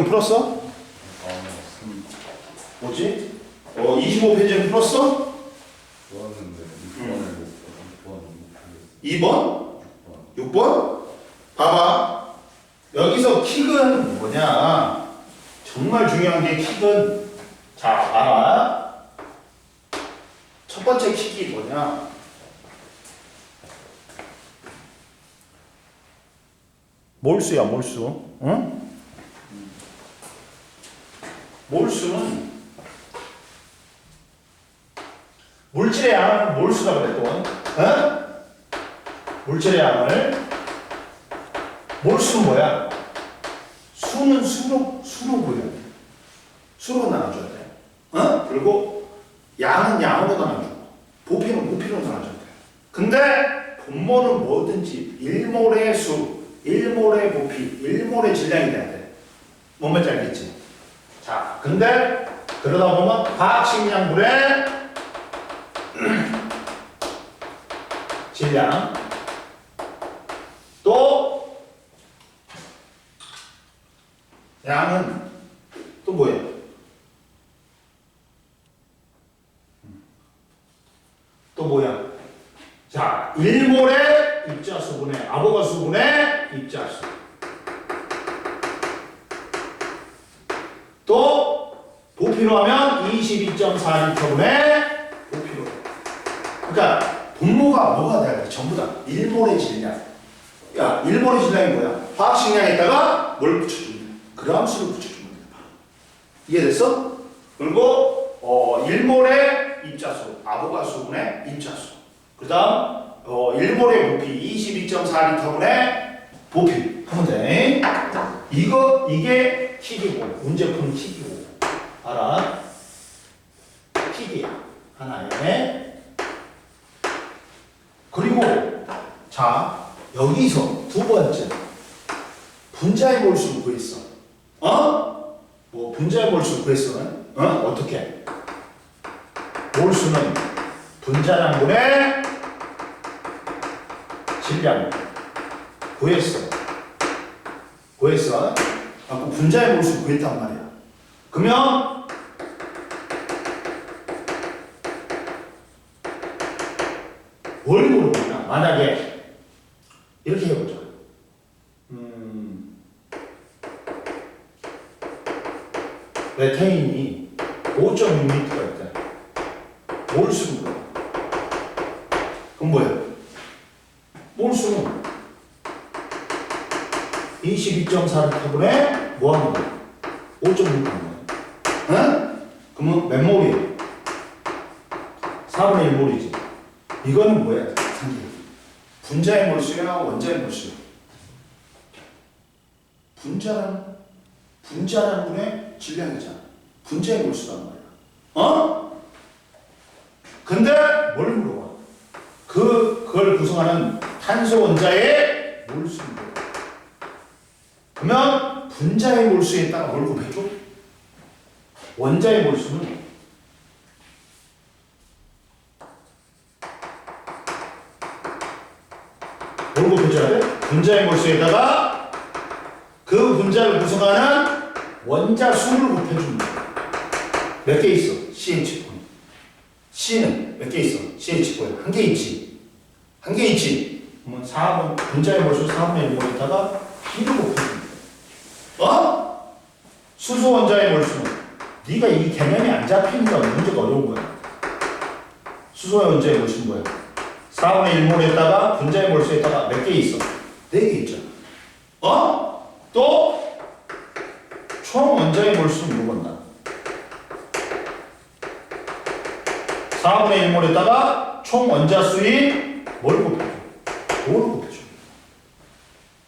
풀었어? 뭐지? 25페이지는 풀었어? 좋았는데 2번? 6번? 봐봐. 여기서 킥은 뭐냐? 정말 중요한 게 킥은, 자, 봐봐. 첫 번째 킥이 뭐냐? 몰수야, 몰수. 응? 몰수는 물질의 양을 몰수라고 그랬던, 어? 물질의 양을, 몰수는 뭐야? 수는 수로 보여야 돼. 수로 나눠줘야 돼. 어? 그리고 양은 양으로 나눠주고, 부피는 부피로 나눠줘야 돼. 근데 분모는 뭐든지 1몰의 수, 1몰의 부피, 1몰의 질량이 돼야 돼. 뭔 말인지 알겠지? 자, 근데 그러다 보면 화학식량분의 질량 또 양은 또 뭐예요? 또 뭐야? 자, 1몰의 입자수분의 아보가수분의 입자수 또 부피로 하면 22.4리터분의 부피로. 그러니까 분모가 뭐가 돼야 돼? 전부 다 1몰의 질량. 야, 1몰의 질량이 뭐야? 화학식량에다가 뭘 붙여주면 돼? 그람수를 붙여주면 돼. 이해됐어? 그리고 1몰의 입자수, 아보가수분의 입자수. 그 다음 1몰의 부피 22.4리터분의 부피 하면 돼. 이게 킥이고, 문제 푸는 킥이고. 알아? 킥이야. 하나에. 그리고, 자, 여기서 두 번째. 분자의 몰수를 구했어. 뭐, 분자의 몰수를 구했어. 어떻게? 몰수는 분자량분의 질량. 구했어. 그 분자의 몰수를 구했단 말이야. 그러면 뭘 물어보냐? 만약에 이렇게 해보자. 메테인이 5.6m가 있다. 몰수는 뭐야? 그럼 뭐야? 몰수는 22.4리터분의 뭐 하는 거야? 5.6 하는 거야. 그러면 몇 몰이에요? 4분의 1몰이지. 이거는 뭐야? 분자의 몰수야? 원자의 몰수야? 분자량분의 질량이잖아. 분자의 몰수란 말이야. 근데 뭘 물어봐? 그걸 구성하는 탄소 원자의 몰수인 거야. 그러면 분자의 몰수에 따라 뭘 곱해줘? 원자의 몰수는 뭘 곱해줘야 돼? 분자의 몰수에다가 그 분자를 구성하는 원자 수를 곱해주는 거야. 몇 개 있어? CH4. C는 몇 개 있어? CH4에 한 개 있지. 한 개 있지. 그러면 4분, 분자의 몰수 4분의 1몰에다가 1을 곱해주는 거야. 수소 원자의 몰수는 네가 이 개념이 안 잡히니까 문제가 어려운 거야. 수소 원자의 몰수는 뭐야? 4분의 1몰에다가 분자의 몰수에다가 몇 개 있어? 4개 있잖아. 또 총 원자의 몰수는 뭐겠나? 4분의 1몰에다가 총 원자 수인 뭘 곱해줘? 5를 곱해줘.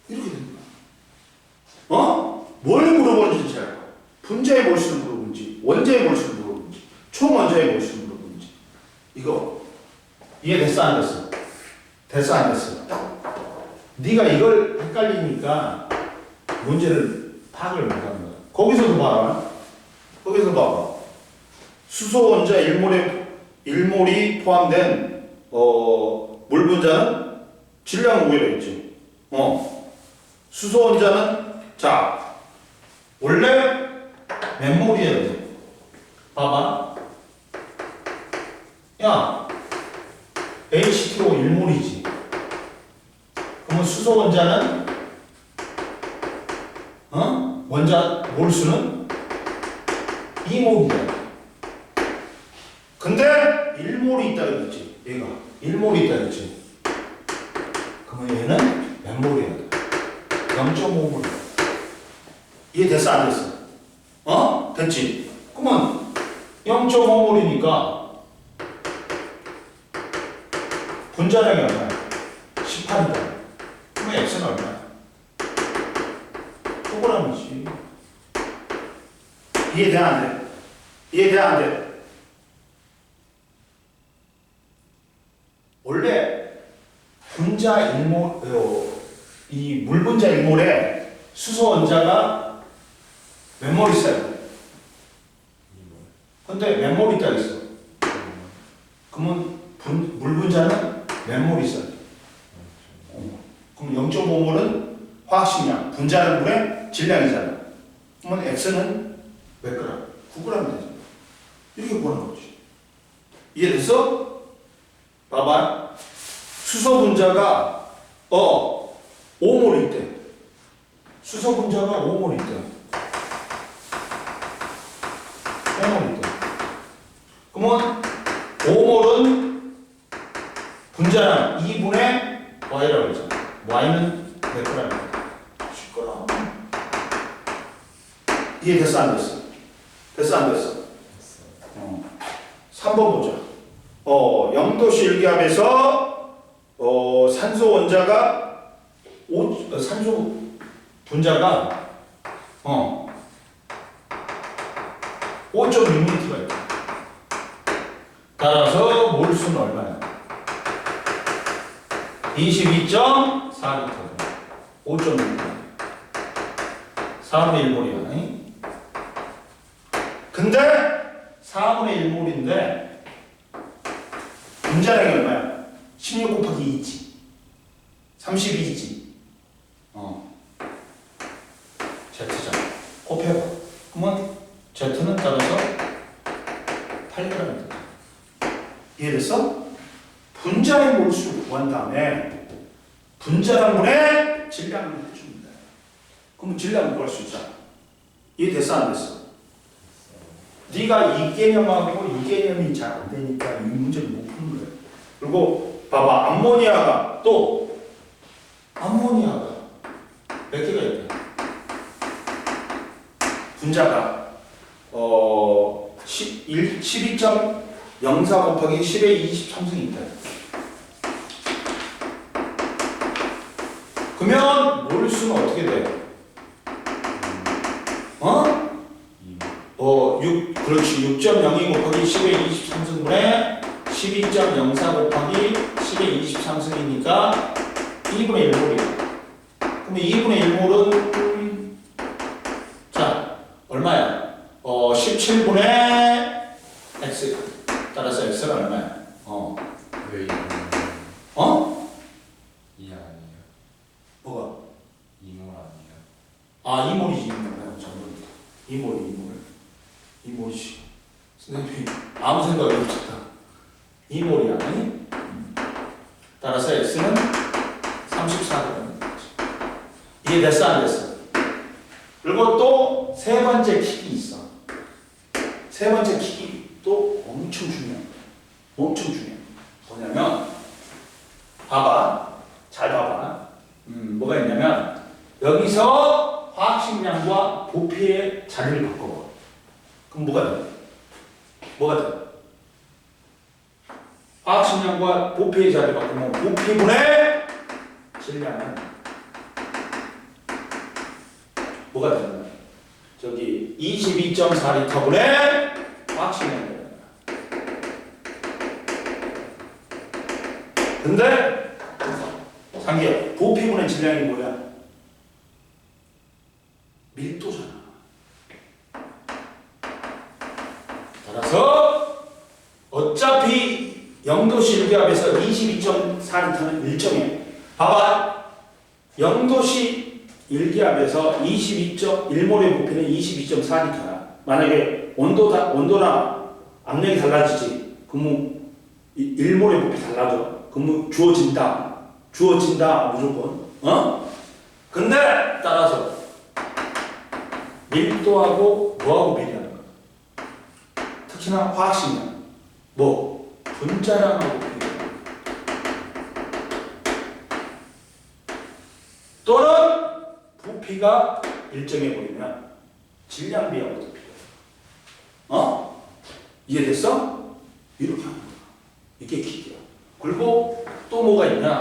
이렇게 되는 거야. 뭘 물어보는지 잘 알아. 분자의 몰수를 물어보는지, 원자의 몰수를 물어보는지, 총 원자의 몰수를 물어보는지. 이거 이해됐어 안 됐어? 됐어 안 됐어? 네가 이걸 헷갈리니까 문제를 파악을 못하는 거야. 거기서도 봐라. 거기서 봐봐. 수소 원자 1몰이 포함된 물 분자는 질량 우회로 있지. 수소 원자는 자 원래 맨몰이어야 돼. 봐봐. 야, H2O 1몰이지. 그러면 수소 원자는 원자 몰수는 2몰이야. 근데 1몰이 있다 그랬지. 얘가 1몰이 있다 그랬지. 그러면 얘는 맨몰이어야 돼. 0.5몰. 이해됐어 안 됐어? 됐지? 그러면 0.5몰이니까 분자량이 얼마야? 18이다. 그럼 X는 얼마야? 9g이지. 이해돼 안 돼? 이해돼 안 돼? 원래 분자 1몰, 이 물분자 1몰에 수소 원자가 몇 몰 있어요? 근데 몇 몰 있다 그랬어? 그러면 물분자는 몇 몰 있어요? 그럼 0.5몰은 화학식량, 분자는 물의 질량이잖아. 그러면 X는 몇 그램? 9g 되죠. 이렇게 보는 거지. 이해됐어? 봐봐. 수소 분자가 5몰 있대. 수소 분자가 5몰 있대. 5몰 있대. 그러면 5몰은 분자량 2분의 Y라고 했잖아. Y는 몇 g이야? 10g. 이해됐어 안 됐어? 됐어 안 됐어? 3번 보자. 0도씨 일기압에서 산소 원자가 산소 분자가 5.6m가 있다. 따라서 몰수는 얼마야? 22.4L. 5.6. 4분의 1몰이야. 근데 4분의 1몰인데 분자량이 얼마야? 16 곱하기 2지. 32지. Z자. 곱해봐. 그러면 Z는 따라서 8g 된다. 이해됐어? 분자의 몰수를 구한 다음에 분자량분의 질량을 해줍니다. 그러면 질량을 구할 수 있잖아. 이해됐어 안 됐어? 네가 이 개념하고 이 개념이 잘 안 되니까 이 문제를 못 푸는 거야. 그리고 봐봐. 암모니아가 몇 개가 있대? 분자가 12.04 곱하기 10의 23승이 있다. 그러면 몰수는 어떻게 돼? 6, 그렇지. 6.02 곱하기 10의 23승분의 12.04 곱하기 10의 23승이니까 2분의 1몰이야. 그러면 2분의 1몰은 자 얼마야? 17분의 x. 따라서 x는 얼마야? 왜 이거? 2 아니에요? 뭐가? 2몰 아니에요? 2몰이지. 2몰. 2몰이지. 선생님이 아무 생각이 없었다. 2몰이야. 따라서 x는 34g. 이해됐어 안 됐어? 그리고 또 세 번째 킥이 있어. 세 번째 킥이 또 엄청 중요해. 엄청 중요해. 뭐냐면 봐봐. 잘 봐봐. 뭐가 있냐면 여기서 화학식량과 부피의 자리를 바꿔봐. 그럼 뭐가 돼? 뭐가 돼? 화학식량과 부피의 자리를 바꾸면 부피분의 질량은 뭐가 되는 거야? 저기 22.4L분의 화학식량이야. 근데 상기야, 부피분의 질량이 뭐야? 밀도잖아. 따라서 어차피 0도씨 일기압에서 22.4L는 일정해. 봐봐. 0도씨 일기압에서 22.1몰의 부피는 22.4니까 만약에 온도나 압력이 달라지지 그러면 1몰의 부피 달라져. 그러면 주어진다 무조건. 근데 따라서 밀도하고 뭐하고 비례하는 거야? 특히나 화학식량 분자량하고 비례하는 거야. 또는 부피가 일정해 보이면 질량 비하고도 비례해. 이해됐어? 이렇게 하는 거야. 이게 기계야. 그리고 또 뭐가 있냐?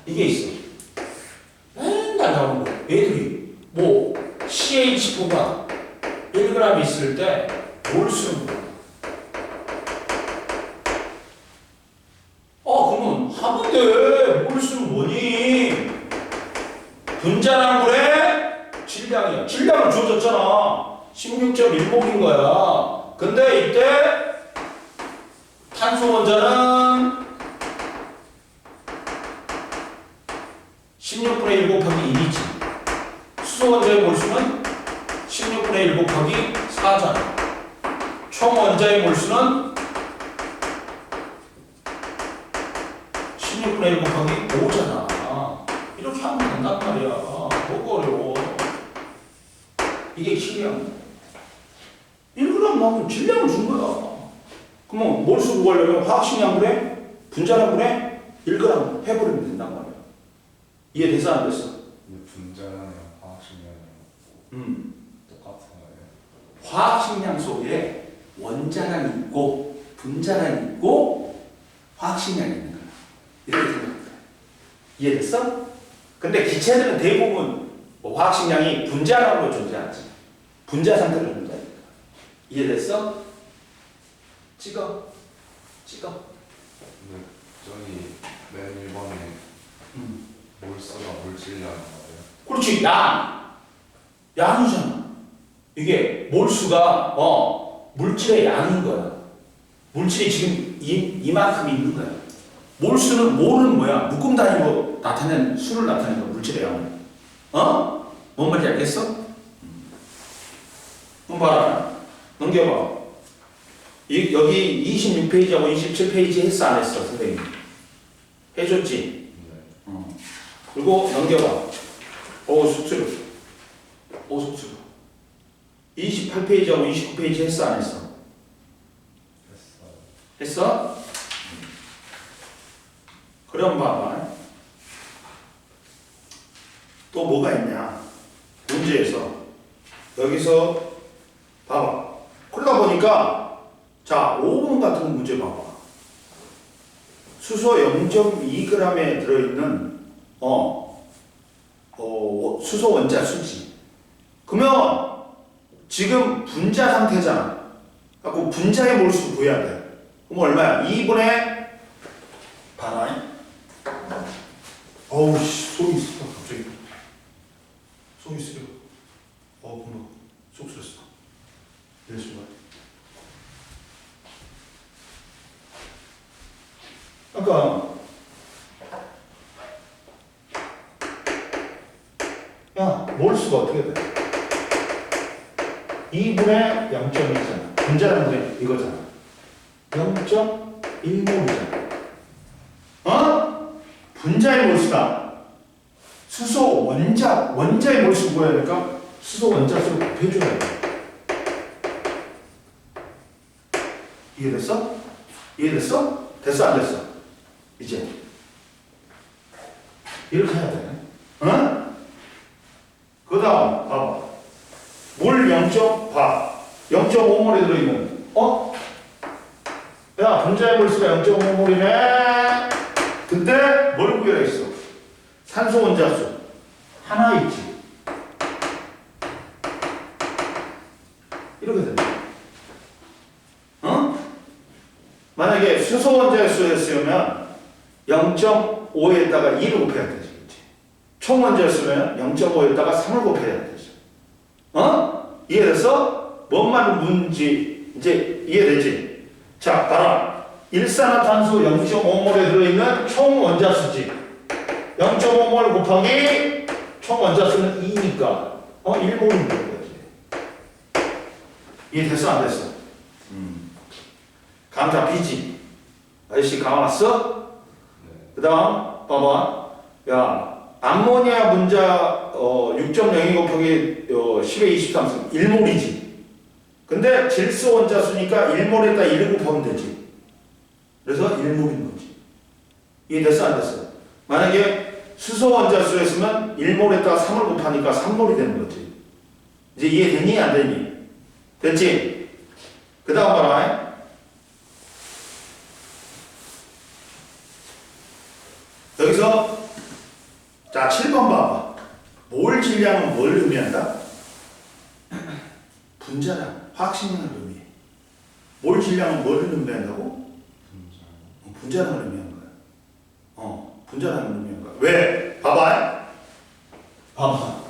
이게 있어. 맨날 나오는 거야. 애들이 CH4가 1g 있을 때 뭘 쓰는 거야? 그러면 하면 돼. 뭘 쓰면 뭐니? 분자량분의 질량이야. 질량은 주어졌잖아. 16.1몰인 거야. 근데 이때 탄소 원자는 16분의 1 곱하기 1이지. 수소 원자의 몰수는 16분의 1 곱하기 4잖아. 총 원자의 몰수는 16분의 1 곱하기 5잖아. 이렇게 하면 된단 말이야. 뭐가 어려워. 이게 질량. 1g 나오면 질량을 준 거야. 그러면 몰수 구하려면 화학식량분의 분자량분의 1g 해버리면 된단 말이야. 이해돼서 안 됐어? 근데 분자량이랑 화학식량이랑 똑같은 거예요? 화학식량 속에 원자량이 있고 분자량이 있고 화학식량이 있는 거야. 이렇게 생각해. 이해됐어? 근데 기체들은 대부분 화학식량이 분자량으로 존재하지. 분자 상태로 존재하니까. 이해됐어? 찍어. 근데 저기 맨 1번에 몰수가 물질량인 거예요? 그렇지. 양이잖아. 이게 몰수가 물질의 양인 거야. 물질이 지금 이만큼 있는 거야. 몰은 뭐야? 묶음 단위로 나타낸 수를 나타내는 거야. 물질의 양을. 뭔 말인지 알겠어? 한번 봐라. 넘겨봐. 여기 26페이지하고 27페이지 했어 안 했어 선생님? 해줬지? 네. 그리고 넘겨봐. 속쓰려. 속쓰려. 28페이지하고 29페이지 했어 안 했어? 했어요. 했어? 그럼 봐봐. 또 뭐가 있냐? 문제에서 여기서 봐봐. 그러다 보니까 자 5번 같은 문제 봐봐. 수소 0.2g에 들어있는 수소 원자 수지. 그러면 지금 분자 상태잖아. 그래서 분자의 몰수 구해야 돼. 그럼 얼마야? 2분의 봐라. 어우 씨 속이 쓰려 갑자기. 속이 쓰려. 금방 속 쓰렸어. 이럴 수가. 그러니까 몰수가 어떻게 돼? 2분의 0.2잖아. 분자량분의 이거잖아. 0.1몰이잖아. 분자의 몰수다. 수소 원자의 몰수 구해야 되니까 수소 원자 수를 곱해줘야 돼. 이해됐어? 됐어 안 됐어? 이제 이렇게 해야 돼. 그 다음 봐봐. 물 0.5몰에 들어있는 야 분자의 몰수가 0.5몰이네. 근데 뭘 구해라 했어? 산소 원자수 하나 있지. 이렇게 된다. 만약에 수소 원자의 수였으면 0.5에다가 2를 곱해야 되지. 총 원자였으면 0.5에다가 3을 곱해야 되죠. 이해됐어? 뭔 말인지 이제 이해되지? 자, 봐라. 일산화탄소 0.5몰에 들어있는 총 원자수지. 0.5몰 곱하기 총 원자수는 2니까 1몰이면 되는 거지. 이해됐어 안 됐어? 감 잡히지? 아저씨 감 왔어? 네. 그 다음 봐봐. 야 암모니아 분자 6.02 곱하기 10의 23승 1몰이지. 근데 질소 원자수니까 1몰에다 1을 곱하면 되지. 그래서 1몰인 거지. 이해됐어 안 됐어? 만약에 수소 원자수였으면 1몰에다 3을 곱하니까 3몰이 되는 거지. 이제 이해됐니 안 되니? 됐지? 그 다음 봐라. 여기서 자 7번 봐봐. 몰 질량은 뭘 의미한다? 분자량, 화학식량을 의미해. 몰 질량은 뭘 의미한다고? 분자량을 의미하는 거야. 분자량을 의미하는 거야. 왜? 봐봐. 봐봐.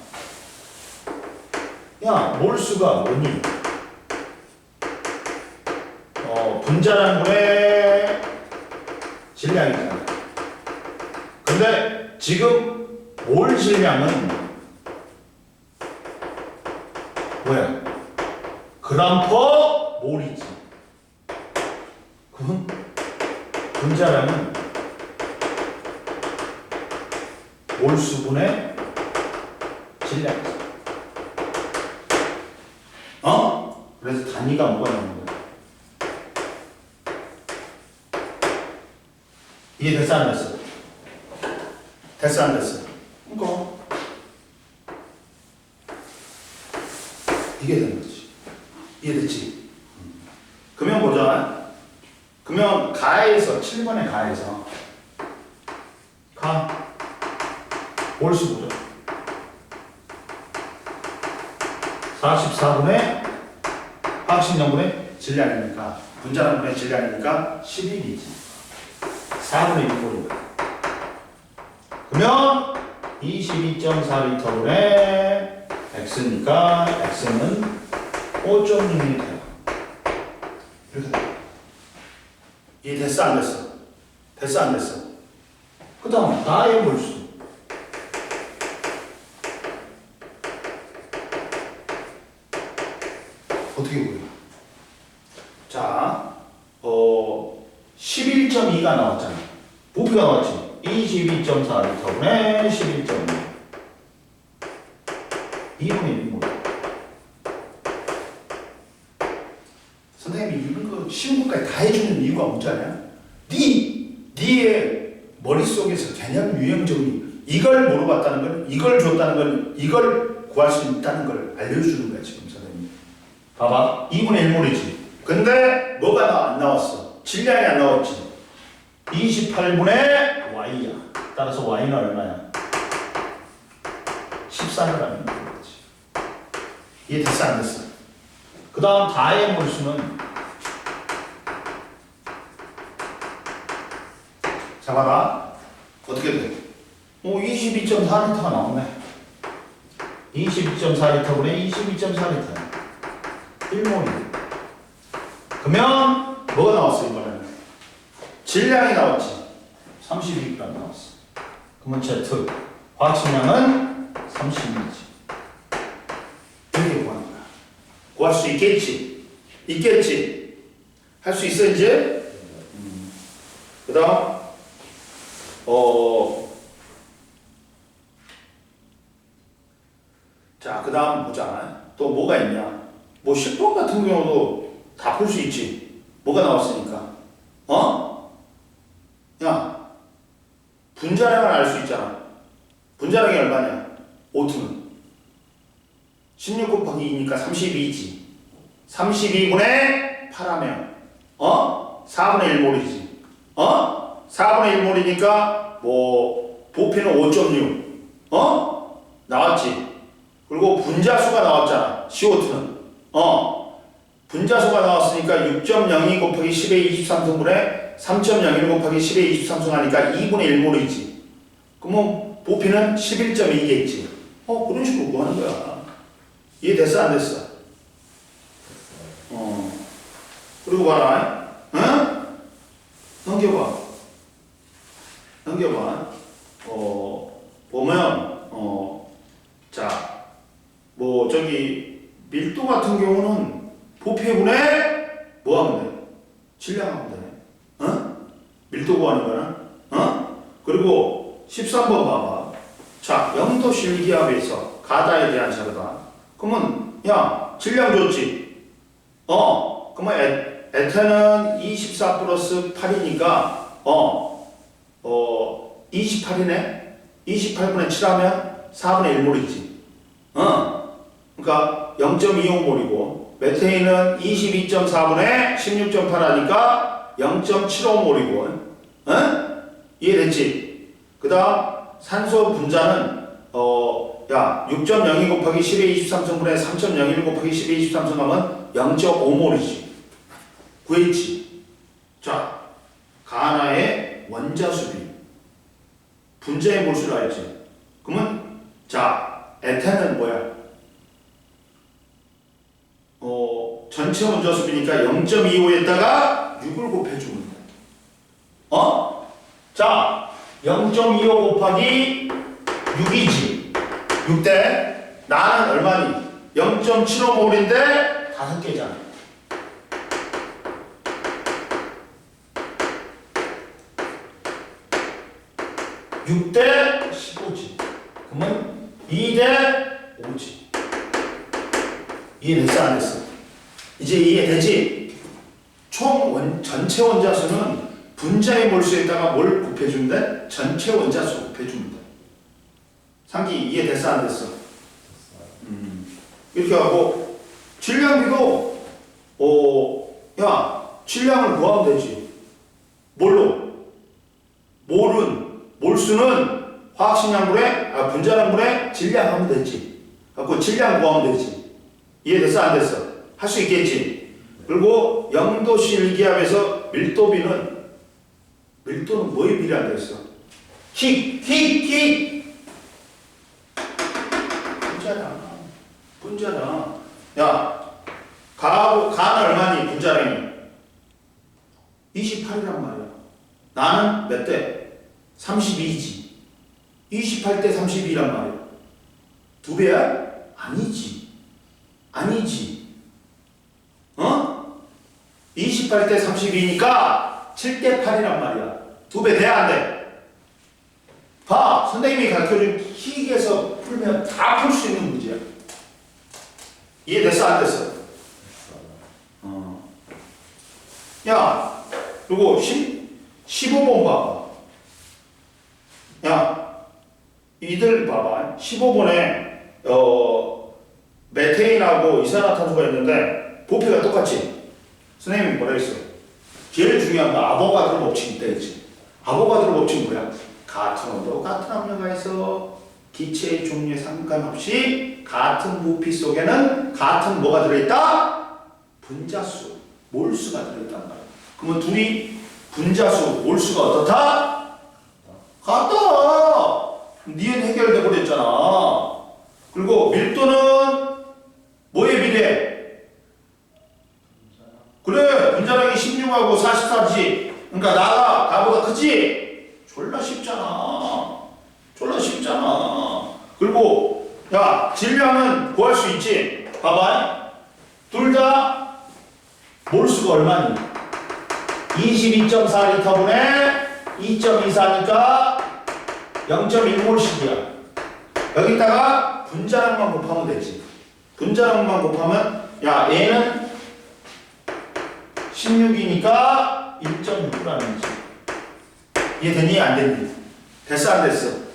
야, 몰수가 뭐니? 분자량분의 질량이잖아. 근데 지금 몰 질량은 뭐야? 그람 퍼 몰이지. 그럼 분자량은 몰수분의 질량이지. 그래서 단위가 뭐가 나오는 거야? 이해됐어 안 됐어? 됐어 안 됐어? 이거 이게 되는 거지. 이해됐지? 그러면 보자. 그러면 가에서 7번의 가에서 몰수 보자. 44분의 화학식량분의 질량이니까 분자량분의 질량이니까 11이지. 4분의 1몰인 거야. 그러면 22.4L분의 X니까 X는 5.6L. 이렇게 돼. 이해됐어 안 됐어? 됐어 안 됐어? 그 다음 나의 몰수. 어떻게 보여? 자, 11.2가 나왔잖아. 부피가 나왔지. 22.4L분의 11.2. 2분의 1이 뭐야? 선생님이 이런 거 쉬운 것까지 다 해주는 이유가 뭔지 아냐? 네의 머릿속에서 개념 유형적인 이걸 물어봤다는 걸, 이걸 줬다는 걸, 이걸 구할 수 있다는 걸 알려주는 거야 지금 선생님. 봐봐. 2분의 1몰이지. 근데 뭐가 안 나왔어? 질량이 안 나왔지. 28분의 Y야. 따라서 Y는 얼마야? 14라는 거지. 이해 됐어 안 됐어? 그 다음 다의 몰수는 자 봐라. 어떻게 돼? 22.4L가 나오네. 22.4L분의 22.4L 1몰이. 그러면 뭐가 나왔어 이번에는? 질량이 나왔지. 32g 나왔어. 그러면 Z 화학식량은 32지. 이렇게 구하는 거야. 구할 수 있겠지? 있겠지? 할 수 있어 이제? 그 다음 자, 그 다음 보자. 또 뭐가 있냐? 뭐 10번 같은 경우도 다 풀 수 있지. 뭐가 나왔으니까. 야, 분자량을 알 수 있잖아. 분자량이 얼마냐? 5톤. 16 곱하기 2니까 32지. 32분의 8하면 4분의 1몰이지. 4분의 1몰이니까 뭐 부피는 5.6. 나왔지. 그리고 분자수가 나왔잖아. CO2는. 분자수가 나왔으니까 6.02 곱하기 10의 23승분의 3.01 곱하기 10의 23승 하니까 2분의 1몰이지. 그러면 부피는 11.2겠지. 그런 식으로 구하는 거야. 이해됐어 안 됐어? 그리고 봐라. 넘겨봐. 보면 밀도 같은 경우는 부피분에 뭐 하면 돼? 질량하면 되네. 어? 밀도 구하는 거는. 어? 그리고 13번 봐봐. 자, 영도 실기압에서 가다에 대한 자료다. 그러면 야, 질량 줬지? 그러면 에탄은 24 플러스 8이니까 28이네? 28분의 7하면 4분의 1몰이지. 그러니까 0.25몰이고 메테인은 22.4분의 16.8 하니까 0.75몰이고. 이해됐지? 그 다음 산소 분자는 6.02 곱하기 10의 23승분의 3.01 곱하기 10의 23승 하면 0.5몰이지. 구했지? 자, 가나의 원자수비 분자의 몰수를 알지? 그러면 자, 에탄은 뭐야? 전체 원자수비니까 0.25에다가 6을 곱해주면 돼. 자, 0.25 곱하기 6이지. 6대 나는 얼마니? 0.75몰인데 5개잖아. 6대 15지. 그러면 2대 5지. 이해됐어 안 됐어? 이제 이해되지? 전체 원자수는 분자의 몰수에다가 뭘 곱해주는데? 전체 원자수 곱해주면 돼. 상기 이해됐어 안 됐어? 이렇게 하고 질량비도 질량을 구하면 되지. 뭘로? 몰수는 화학식량분의 분자량분의 질량하면 되지. 갖고 질량 구하면 되지. 이해됐어 안 됐어? 할 수 있겠지. 그리고 영도시 일기압에서 밀도는 뭐에 비례한다 했어? 분자잖아. 야, 가는 얼마니? 분자량이 28이란 말이야. 나는 몇 대? 32지. 28대 32란 말이야. 2배야? 아니지. 28대 32니까 7대 8이란 말이야. 2배 돼야 안 돼? 봐. 선생님이 가르쳐준 희익에서 풀면 다 풀 수 있는 문제야. 이해됐어? 안 됐어? 야, 그리고 15번 봐봐. 야, 이들 봐봐. 15번에 메테인하고 이산화탄소가 있는데 부피가 똑같지? 선생님이 뭐라 했어? 제일 중요한 거 아보가드로 법칙이 있다 했지. 아보가드로 법칙은 뭐야? 같은 온도, 같은 압력하에서 기체의 종류에 상관없이 같은 부피 속에는 같은 뭐가 들어있다? 분자수, 몰수가 들어있단 말이야. 그러면 둘이 분자수, 몰수가 어떻다? 같다. 니은 해결돼 버렸잖아. 그리고 밀도는 뭐에 비례해? 그래, 분자량이 16하고 44지. 그러니까 나보다 크지? 졸라 쉽잖아. 그리고 야, 질량은 구할 수 있지. 봐봐. 둘 다 몰수가 얼마니? 22.4리터분에 2.24니까 0.1몰씩이야. 여기다가 분자량만 곱하면 되지. 분자량만 곱하면 야, 얘는 16이니까 1.6라는 거지. 이해되니? 안 되니? 됐어 안 됐어?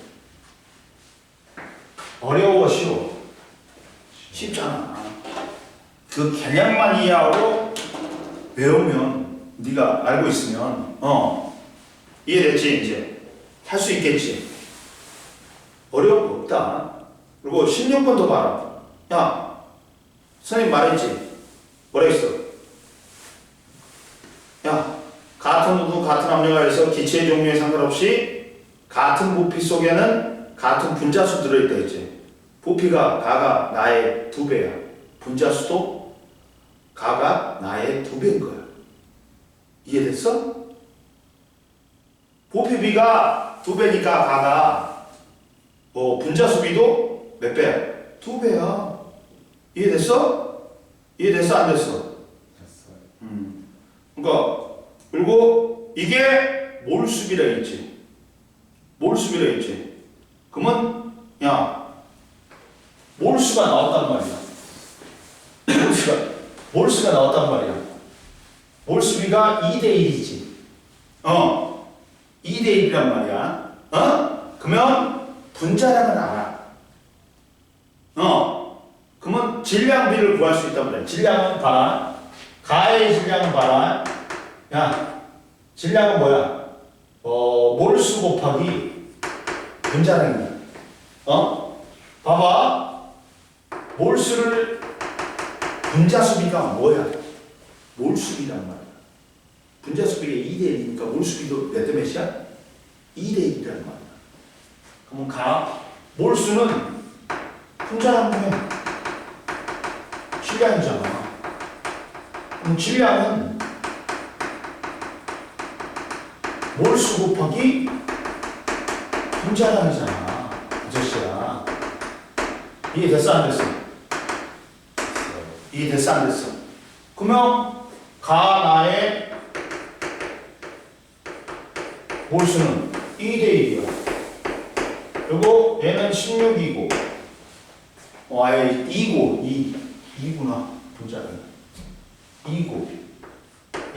어려워 쉬워? 쉽잖아. 그 개념만 이해하고 외우면 네가 알고 있으면 이해됐지? 이제 할 수 있겠지? 어려운 거 없다. 그리고 16번도 봐라. 야, 선생님 말했지? 뭐라 했어? 야, 같은 우도 같은 압력하에서 기체의 종류에 상관없이 같은 부피 속에는 같은 분자수 들어있다 했지. 부피가 가가 나의 2배야. 분자수도 가가 나의 2배인 거야. 이해됐어? 부피비가 2배니까 가가 분자수비도 몇 배야? 2배야. 이해됐어? 이해됐어? 안 됐어? 됐어요. 그러니까 그리고 이게 몰수비라 했지. 몰수비라 했지. 그러면 야 몰수가 나왔단 말이야. 몰수가 나왔단 말이야. 몰수비가 2대 1이지. 2대 1이란 말이야. 그러면 분자량은 알아. 그러면 질량비를 구할 수 있단 말이야. 질량은 봐라. 가의 질량은 봐라. 야, 질량은 뭐야? 몰수 곱하기 분자량이야. 봐봐. 몰수를 분자수비가 뭐야? 몰수비란 말이야. 분자수비가 2대 1이니까 몰수비도 몇 대 몇이야? 2대 1이란 말이야. 그러면 몰수는 분자량분의 질량이잖아. 그럼 질량은 몰수 곱하기 분자량이잖아. 아저씨야. 이해됐어? 안 됐어? 이해됐어? 안 됐어? 그러면 가나의 몰수는 2대 1이야. 그리고 얘는 16이고 아예 2구나. 분자량 2고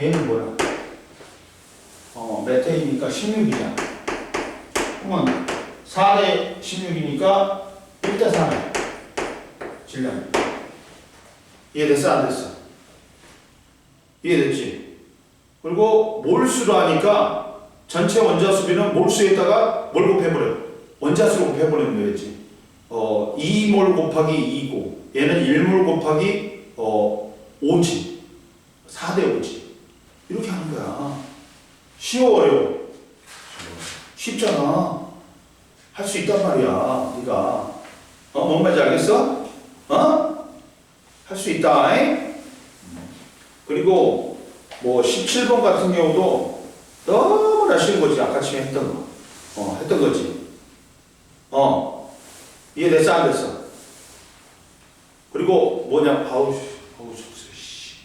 얘는 뭐야? 몇 대이니까 16이잖아. 그러면 4대 16이니까 1대 3에 질량. 이해됐어? 안 됐어? 이해됐지? 그리고 몰수로 하니까 전체 원자 수비는 몰수에다가 뭘 곱해버려? 원자수로 곱해버리면 되겠지. 2몰 곱하기 2고 얘는 1몰 곱하기 5지. 4대 5지. 이렇게 하는 거야. 쉬워 어려워? 쉽잖아. 할 수 있단 말이야. 네가 뭔 말인지 알겠어? 할 수 있다. 그리고 뭐 17번 같은 경우도 너무나 쉬운 거지. 아까 처음에 했던 거. 했던 거지. 이해됐어? 안 됐어? 그리고 뭐냐? 아우 속쓰 씨.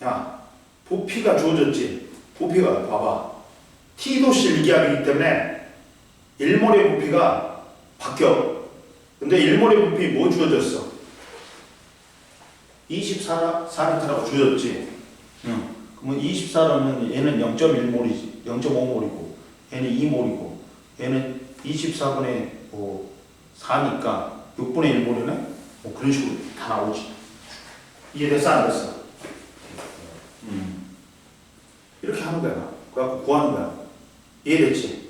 야, 부피가 주어졌지. 부피가 봐봐. T도씨 일기압이기 때문에 1몰의 부피가 바뀌어. 근데 1몰의 부피 뭐 주어졌어? 24라고 주어졌지. 그러면 24라면 얘는 0.1몰이지. 0.5몰이고 얘는 2몰이고 얘는 24분의 4니까 6분의 1몰이네? 그런 식으로 다 나오지. 이해됐어? 안 됐어? 이렇게 하는 거야. 그래갖고 구하는 거야. 이해됐지?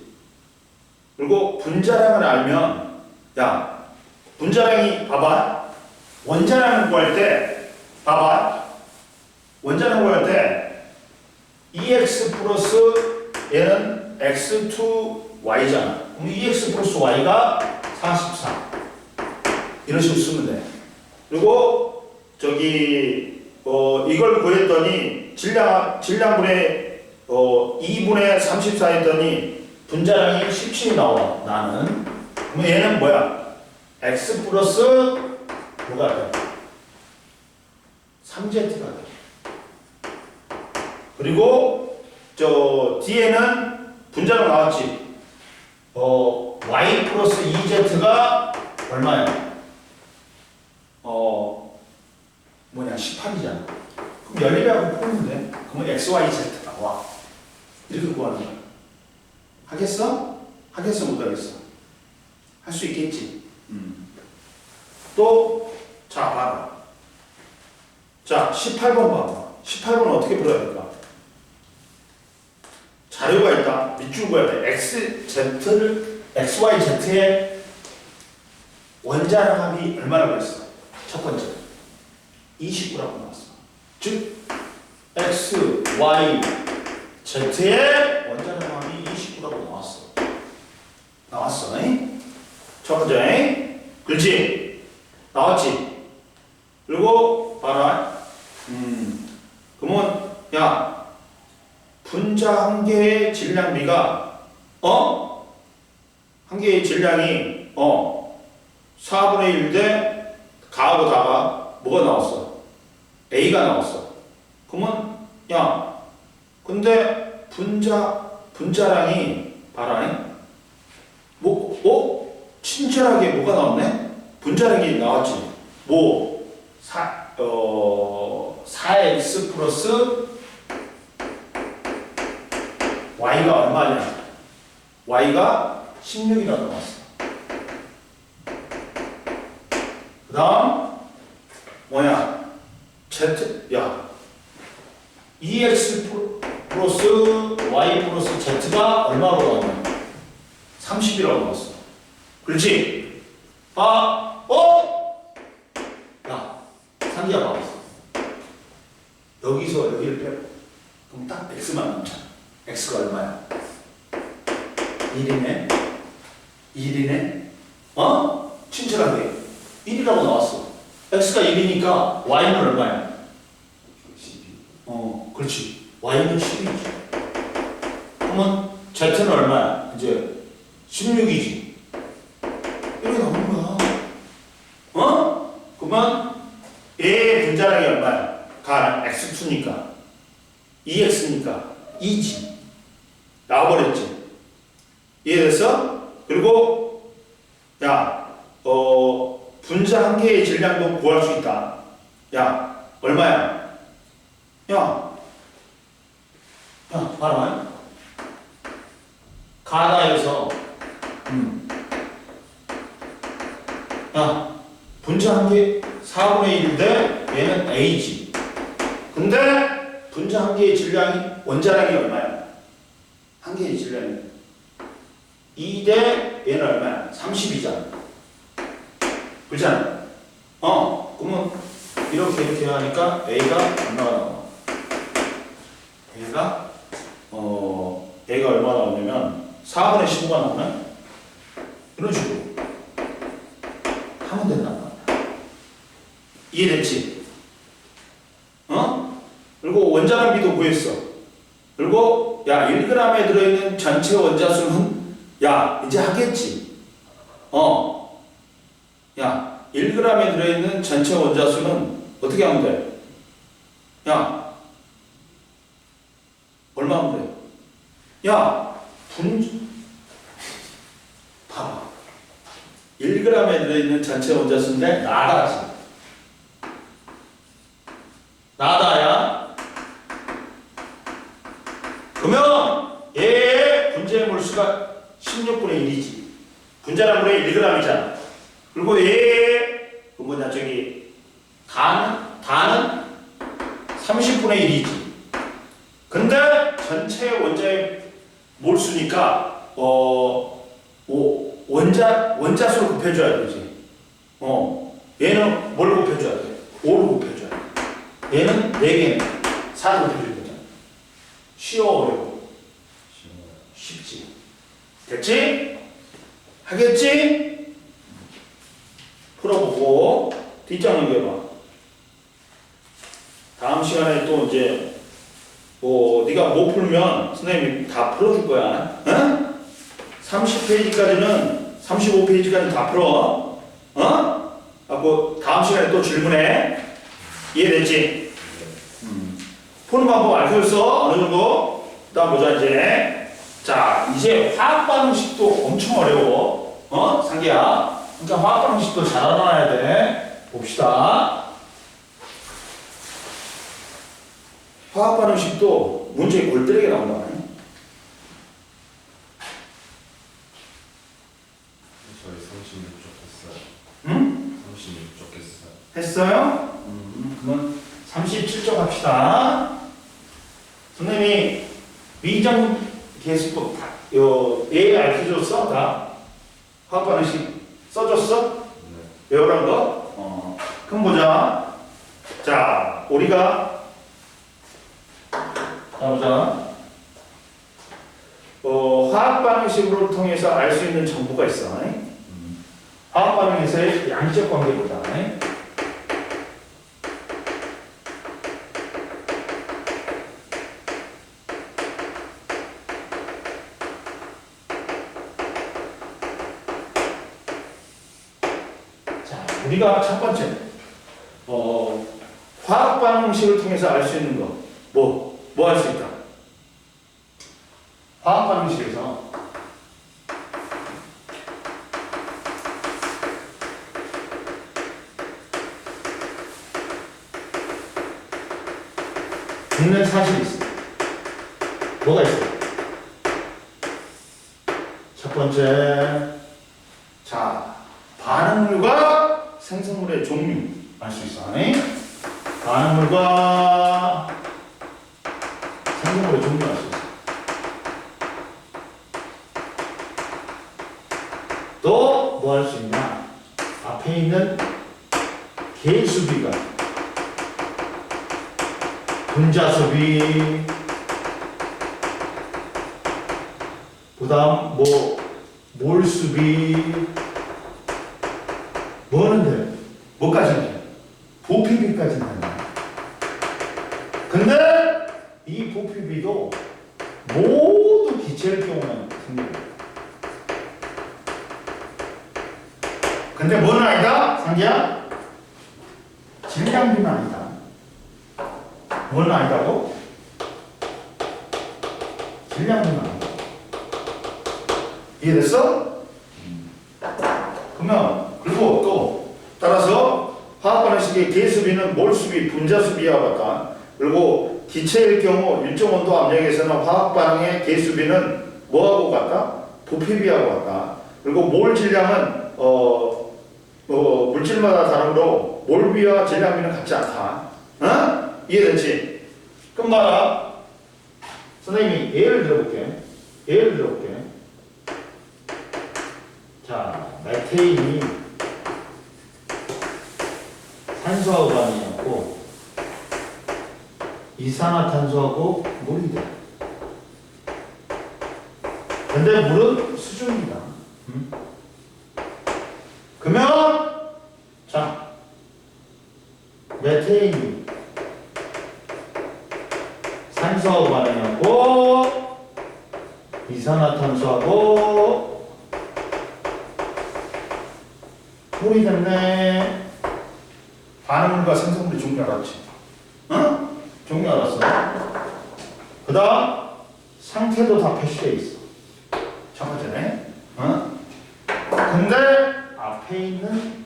그리고 분자량을 알면, 야, 분자량이, 봐봐. 원자량을 구할 때, 봐봐. 원자량을 구할 때, EX 플러스 얘는 X2Y잖아. 그럼 EX 플러스 Y가 44. 이런 식으로 쓰면 돼. 그리고, 이걸 구했더니, 질량분의 2분의 34 했더니 분자량이 17이 나와. 나는. 그러면 얘는 뭐야? X 플러스 뭐가 돼? 3Z가 돼. 그리고 뒤에는 분자량 나왔지. Y 플러스 2Z가 얼마야? 18이잖아. 그럼 연립하고 풀면 돼. 그러면 XYZ 나와. 이렇게 구하는 거야. 하겠어? 하겠어? 못하겠어? 할 수 있겠지? 또, 자, 봐봐. 자, 18번 봐봐. 18번 어떻게 풀어야 될까? 자료가 있다. 밑줄 그어야 돼. XYZ의 원자량 합이 얼마라고 했어? 첫 번째. 29라고 나왔어. 즉, X, Y, Z의 원자량 합이 29라고 나왔어. 나왔어. 첫 번째. 그렇지? 나왔지? 그리고 봐라. 그러면 야, 분자 한 개의 질량비가 한 개의 질량이 4분의 1 대 가하고 다가 뭐가 나왔어? A가 나왔어. 그러면 야, 근데 분자량이 봐라. 친절하게 뭐가 나왔네? 분자량이 나왔지. 4x 플러스 y가 얼마냐? y가 16이라고 나왔어. 그 다음 뭐냐? 야 2x 플러스 y 플러스 z가 얼마로 나오냐? 30이라고 나왔어. 그렇지? 야, 상기야 봐봤어. 여기서 여기를 빼고 그럼 딱 x만 남잖아. x가 얼마야? 1이네? 1이네? 친절하게 1이라고 나왔어. x가 1이니까 y는 얼마야? 12. 그렇지. y는 12이지. 그러면 z는 얼마야? 이제 16이지. 이렇게 나오는 거야. 그러면 얘의 분자량이 얼마야? 가 x2니까 2x니까 2지. 나와버렸지. 이해됐어? 그리고 야, 분자 한 개의 질량도 구할 수 있다. 야, 얼마야? 야, 봐라. 가다에서 야, 분자 한 개 4분의 1인데 얘는 A지. 근데 분자 한 개의 질량이 원자량이 얼마야? 한 개의 질량이 2대 얘는 얼마야? 30이잖아. 그렇잖아. 그러면 이렇게 하니까 A가 얼마가 나와? A가 얼마 나오냐면 4분의 15가 나오네? 이런 식으로 하면 된단 말이야. 이해됐지? 그리고 원자량비도 구했어. 그리고 야 1g에 들어있는 전체 원자수는 야 이제 하겠지. 야 1g에 들어있는 전체 원자수는 어떻게 하면 돼? 야 얼마 하면 돼? 야 봐봐. 1g에 들어있는 전체 원자수인데 나다지. 나다야. 그러면 얘의 분자의 몰수가 16분의 1이지. 분자량분의 1g이잖아. 그리고 얘의 그 뭐냐 저기 다는 30분의 1이지. 근데 전체 원자의 몰수니까 원자수를 곱해줘야 되지. 얘는 뭘 곱해줘야 돼? 5를 곱해줘야 돼. 얘는 4개는 4를 곱해줘야 되잖아. 쉬워 어려워? 쉽지. 됐지? 하겠지? 풀어보고 뒷장 넘겨봐. 다음 시간에 또 이제 네가 못 풀면 선생님이 다 풀어줄 거야. 응? 30페이지까지는 35페이지까지 다 풀어. 다음 시간에 또 질문해. 이해됐지? 푸는 방법 알려줬어? 어느 정도? 그 다음 보자 이제. 자, 이제 화학 반응식도 엄청 어려워. 상기야. 그러니까 화학 반응식도 잘 알아놔야 돼. 봅시다. 화학 반응식도 문제에 골때리게 나온다. 저희 36쪽 했어요. 응? 36쪽 했어요. 했어요? 그러면 37쪽 합시다. 선생님이 위정 계수법 얘 알려줬어? 다? 화학 반응식 써줬어? 네. 외우란 거? 그럼 보자. 자, 우리가 보자. 화학 반응식으로 통해서 알 수 있는 정보가 있어. 화학 반응에서의 양적 관계 보자. 자, 우리가 첫 번째 화학 반응식을 통해서 알 수 있는 거. 뭐 할 수 있다? 화학 반응식에서 있는 사실이 있어. 뭐가 있어? 첫 번째, 자, 반응물과 생성물의 종류 알 수 있어. 아니? 반응물과 생성물의 종류 알 수 있어. 또 뭐 할 수 있냐? 앞에 있는 계수비가 분자수비, 그 다음 몰수비, 뭐는데? 뭐까지는? 부피비까지는 한다. 근데 이 부피비도 모두 기체일 경우는 생겨요. 근데 뭐는 아니다? 상기야? 질량비는 아니다. 뭐는 아니다고? 질량비는 아니다. 이해됐어? 그러면 그리고 또 따라서 화학 반응식의 계수비는 몰수비, 분자수비와 같다. 그리고 기체일 경우 일정 온도 압력에서는 화학 반응의 계수비는 뭐하고 같다? 부피비하고 같다. 그리고 몰 질량은 물질마다 다르므로 몰비와 질량비는 같지 않다. 어? 이해됐지? 그럼 봐라. 선생님이 예를 들어볼게. 자, 메테인이 산소하고 반응해갖고 이산화탄소하고 물이 돼. 근데 물은 수증기다. 그러면 자, 메테인이 산소하고 반응해갖고 이산화탄소하고 물이 됐네. 반응물과 생성물의 종류 알았지? 응? 종류 알았어. 그 다음 상태도 다 표시되어 있어. 첫 번째네. 응? 근데 앞에 있는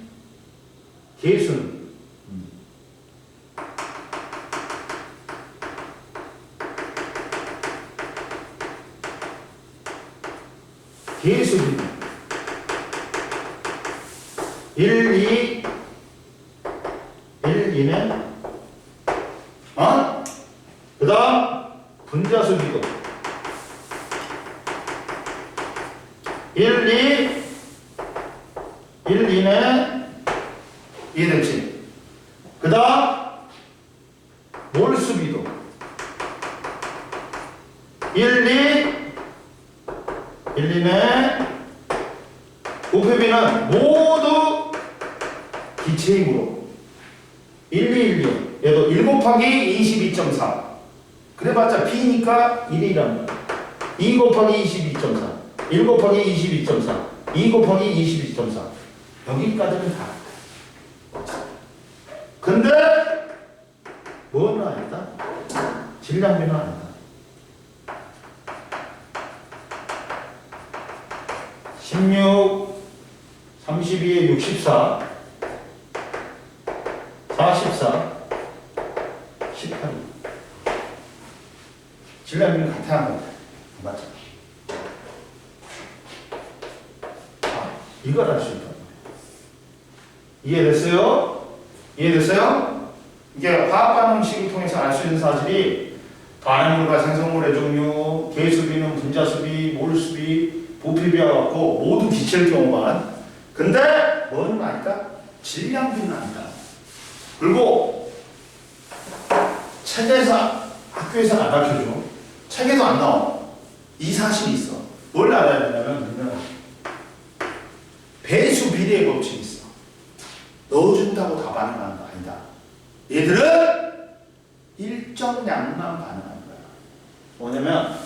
계수는 계수비는 1, 2는 그 다음 분자수비도 1, 2는 이해됐지? 그 다음 몰수비도 1, 2는 부피비는 모두 기체이므로 1, 2, 얘도 1 곱하기 22.4 그래봤자 B니까 1이란 거야. 2 곱하기 22.4 1 곱하기 22.4 2 곱하기 22.4 여기까지는 다. 근데 뭐는 아니다? 질량비는 아니다. 16, 32에 64, 44, 18. 질량비는 같아야 합니다. 맞죠? 이걸 알 수 있다. 이해됐어요? 이해됐어요? 이게 화학 반응식을 통해서 알 수 있는 사실이 반응물과 생성물의 종류, 계수비는 분자수비, 몰수비, 부피비와 같고 모두 기체일 경우만. 근데 뭐는 아니다? 질량비는 아니다. 그리고 책에서 학교에서 안 가르쳐줘. 책에도 안 나와. 이 사실이 있어. 뭘 알아야 되냐면 배수 비례의 법칙이 있어. 넣어준다고 다 반응하는 거 아니다. 얘들은 일정 양만 반응하는 거야. 뭐냐면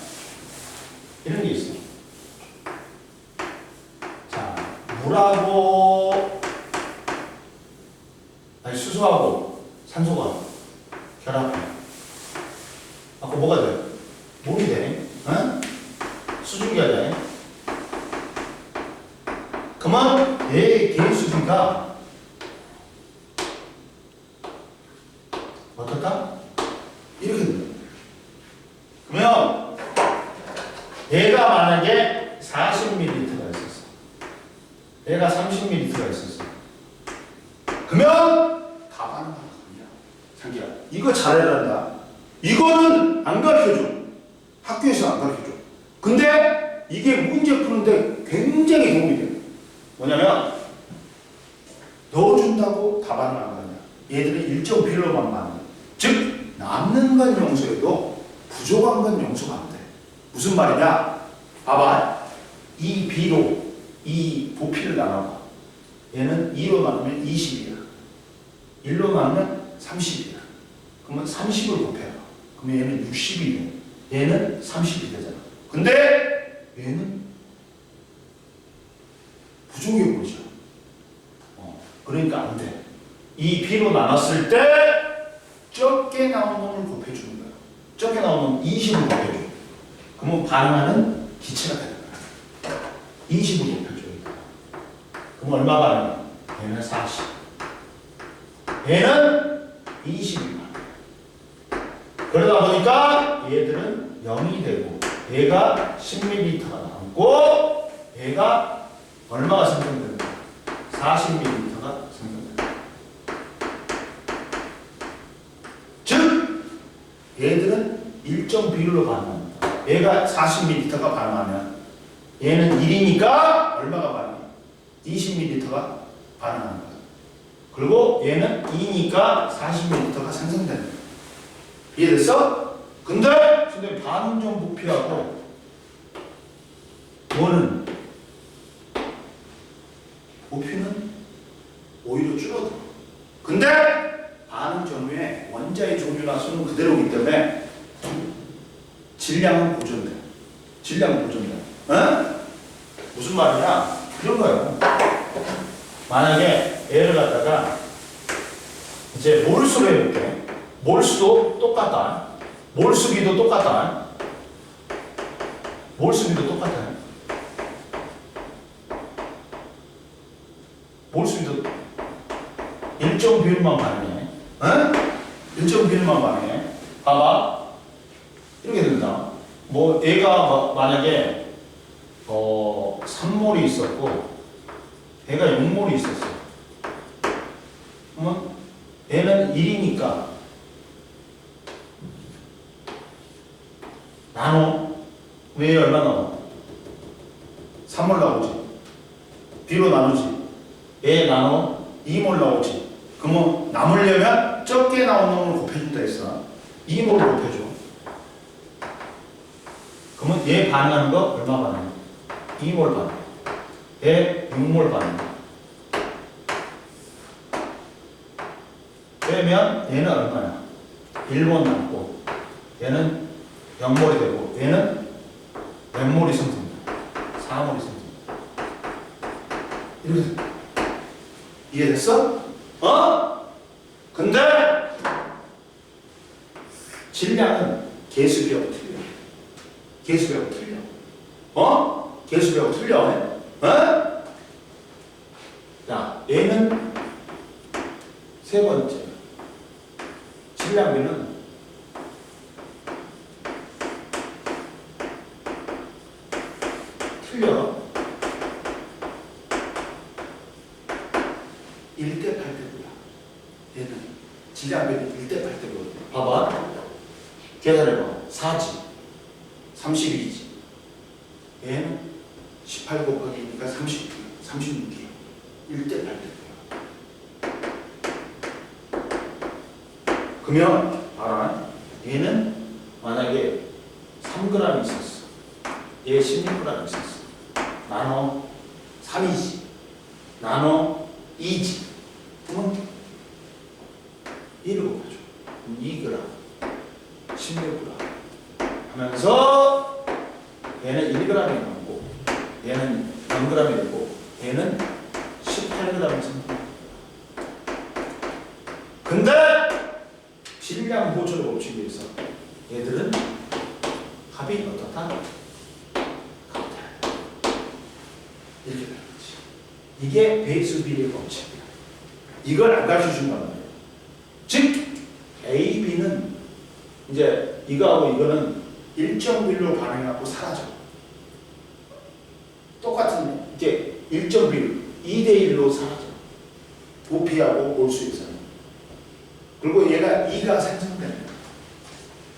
이런 게 있어. 자, 물하고 수소하고 산소가 결합해. 아까 뭐가 돼? 몸이 돼. 응? 수증기가 돼. 그러면 얘의 수비가 어떨까? 이렇게 됩니다. 그러면 얘가 만약에 40ml가 있었어. 얘가 30ml가 있었어. 그러면 다 반응하는 거야. 자기야, 이거 잘해야 한다. 이거는 안 가르쳐줘. 학교에서 안 가르쳐줘. 근데 이게 문제 푸는데 굉장히 도움이 돼. 뭐냐면 넣어준다고 다 반응 안 하냐. 얘들이 일정 비율로만 반응. 즉 남는 건 영수에도 부족한 건 영수가 안 돼. 무슨 말이냐? 봐봐. 이 B로 이 부피를 나눠봐. 얘는 2로 나누면 20이야. 1로 나누면 30이야. 그러면 30을 곱해봐. 그러면 얘는 60이 돼. 얘는 30이 되잖아. 근데 얘는 부족해 보이죠. 그러니까 안 돼. 이 B로 나눴을 때 적게 나온 놈을 곱해주는 거야. 적게 나온 놈 20을 곱해줘. 그러면 반응하는 기체가 되는 거야. 20을 곱해줘. 그럼 얼마 반응해? 얘는 40. 얘는 20이 반응. 그러다 보니까 얘들은 0이 되고 얘가 10ml가 나오고 얘가 얼마가 생성된다? 40ml가 생성된다. 즉 얘들은 일정 비율로 반응합니다. 얘가 40ml가 반응하면 얘는 1이니까 얼마가 반응해? 20ml가 반응하는 거야. 그리고 얘는 2니까 40ml가 생성되는 거야. 이해됐어? 근데 반응점 부피하고 뭐는 부피는 오히려 줄어들어. 근데 반응 전후에 원자의 종류나 수는 그대로이기 때문에 질량은 보존돼. 질량은 보존돼. 어? 무슨 말이냐? 이런 거예요. 만약에 얘를 갖다가 이제 몰수로 해볼게. 몰수도 똑같다. 몰수비도 똑같다. 몰수비도 똑같아. 몰수비도 일정 비율만 반응해. 어? 일정 비율만 반응해. 봐봐. 이렇게 된다. 뭐 얘가 만약에 3몰이 있었고 얘가 6몰이 있었어. 그러면 얘는 1이니까 나눠. 왜 얼마 나와? 3몰 나오지. B로 나누지. 얘 나눠 2몰 나오지. 그러면 남으려면 적게 나오는 놈을 곱해준다 했어. 2몰을 곱해줘. 그러면 얘 반응하는 거 얼마 반응해? 2몰 반응. 얘 6몰 반응. 빼면 얘는 얼마야? 1몰 남고 얘는 0몰이 되고 얘는 몇 몰이 생성된다? 4몰이 생성된다. 이렇게 이해됐어? 근데 질량은 개수비하고 틀려. 개수비하고 틀려. 개수비하고 틀려. 자, 얘는 세 번째. 질량비는 틀려. 1대 8대구나. 얘는 질량비는 1대 8대거든. 봐봐. 계산해봐. 4지. 32지. 얘는 18 곱하기니까 36이야. 1대 8대구나. 그러면 알아. 얘는 만약에 3g 있었어. 얘 16g 있었어. 나눠 3이지. 나눠 2지. 그러면 1을 곱해줘. 2g, 16g 하면서 얘는 1g이 나오고 얘는 0g이 되고 얘는 18g이 생깁니다. 근데 질량 보존 법칙에 의해서 얘들은 합이 어떻다? 같다. 이렇게 되는 거지. 이게 배수 비례 법칙이야. 이걸 안 가르쳐 준단 말이에요. 즉 A, B는 이제 이거하고 이거는 일정 비율로 반응하고 사라져. 똑같은 이게 일정 비율 2대1로 사라져. 부피하고 몰수에서는. 그리고 얘가 2가 생성되는 거야.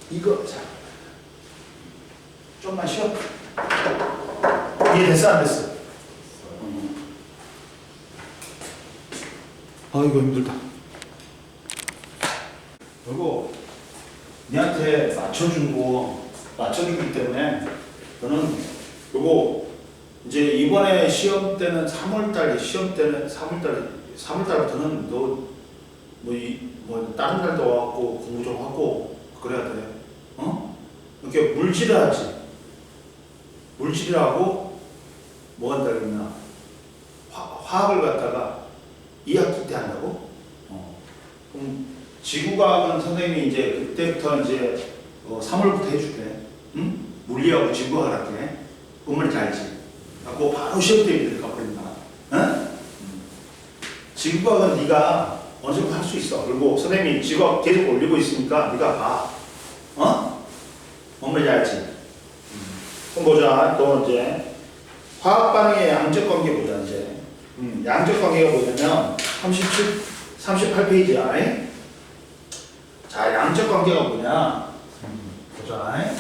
이거 자 좀만 쉬어. 이해됐어 안 됐어? 아이고 힘들다. 그리고 니한테 맞춰주기 때문에 너는 요거 이제 이번에 시험 때는 3월달 시험 때는 3월달부터는 너 뭐 다른 날도 와갖고 공부 좀 하고 그래야 돼. 어? 이렇게 물질을 하지. 물질을 하고 뭐 한다 그랬나? 화학을 갖다가 2학기 때 한다고? 그럼 지구과학은 선생님이 이제 그때부터 이제 3월부터 해줄게. 응? 물리하고 지구과학 할게. 그 말인지 알지? 그거 바로 시험 때 가버린다. 응? 지구과학은 네가 어느 정도 할 수 있어. 그리고 선생님이 지구과학 계속 올리고 있으니까 네가 봐. 뭔 말인지 알지? 그럼 보자. 또 이제 화학 반응의 양적 관계 보자 이제. 양적 관계가 뭐냐면 38페이지야. 자, 양적 관계가 뭐냐? 보자.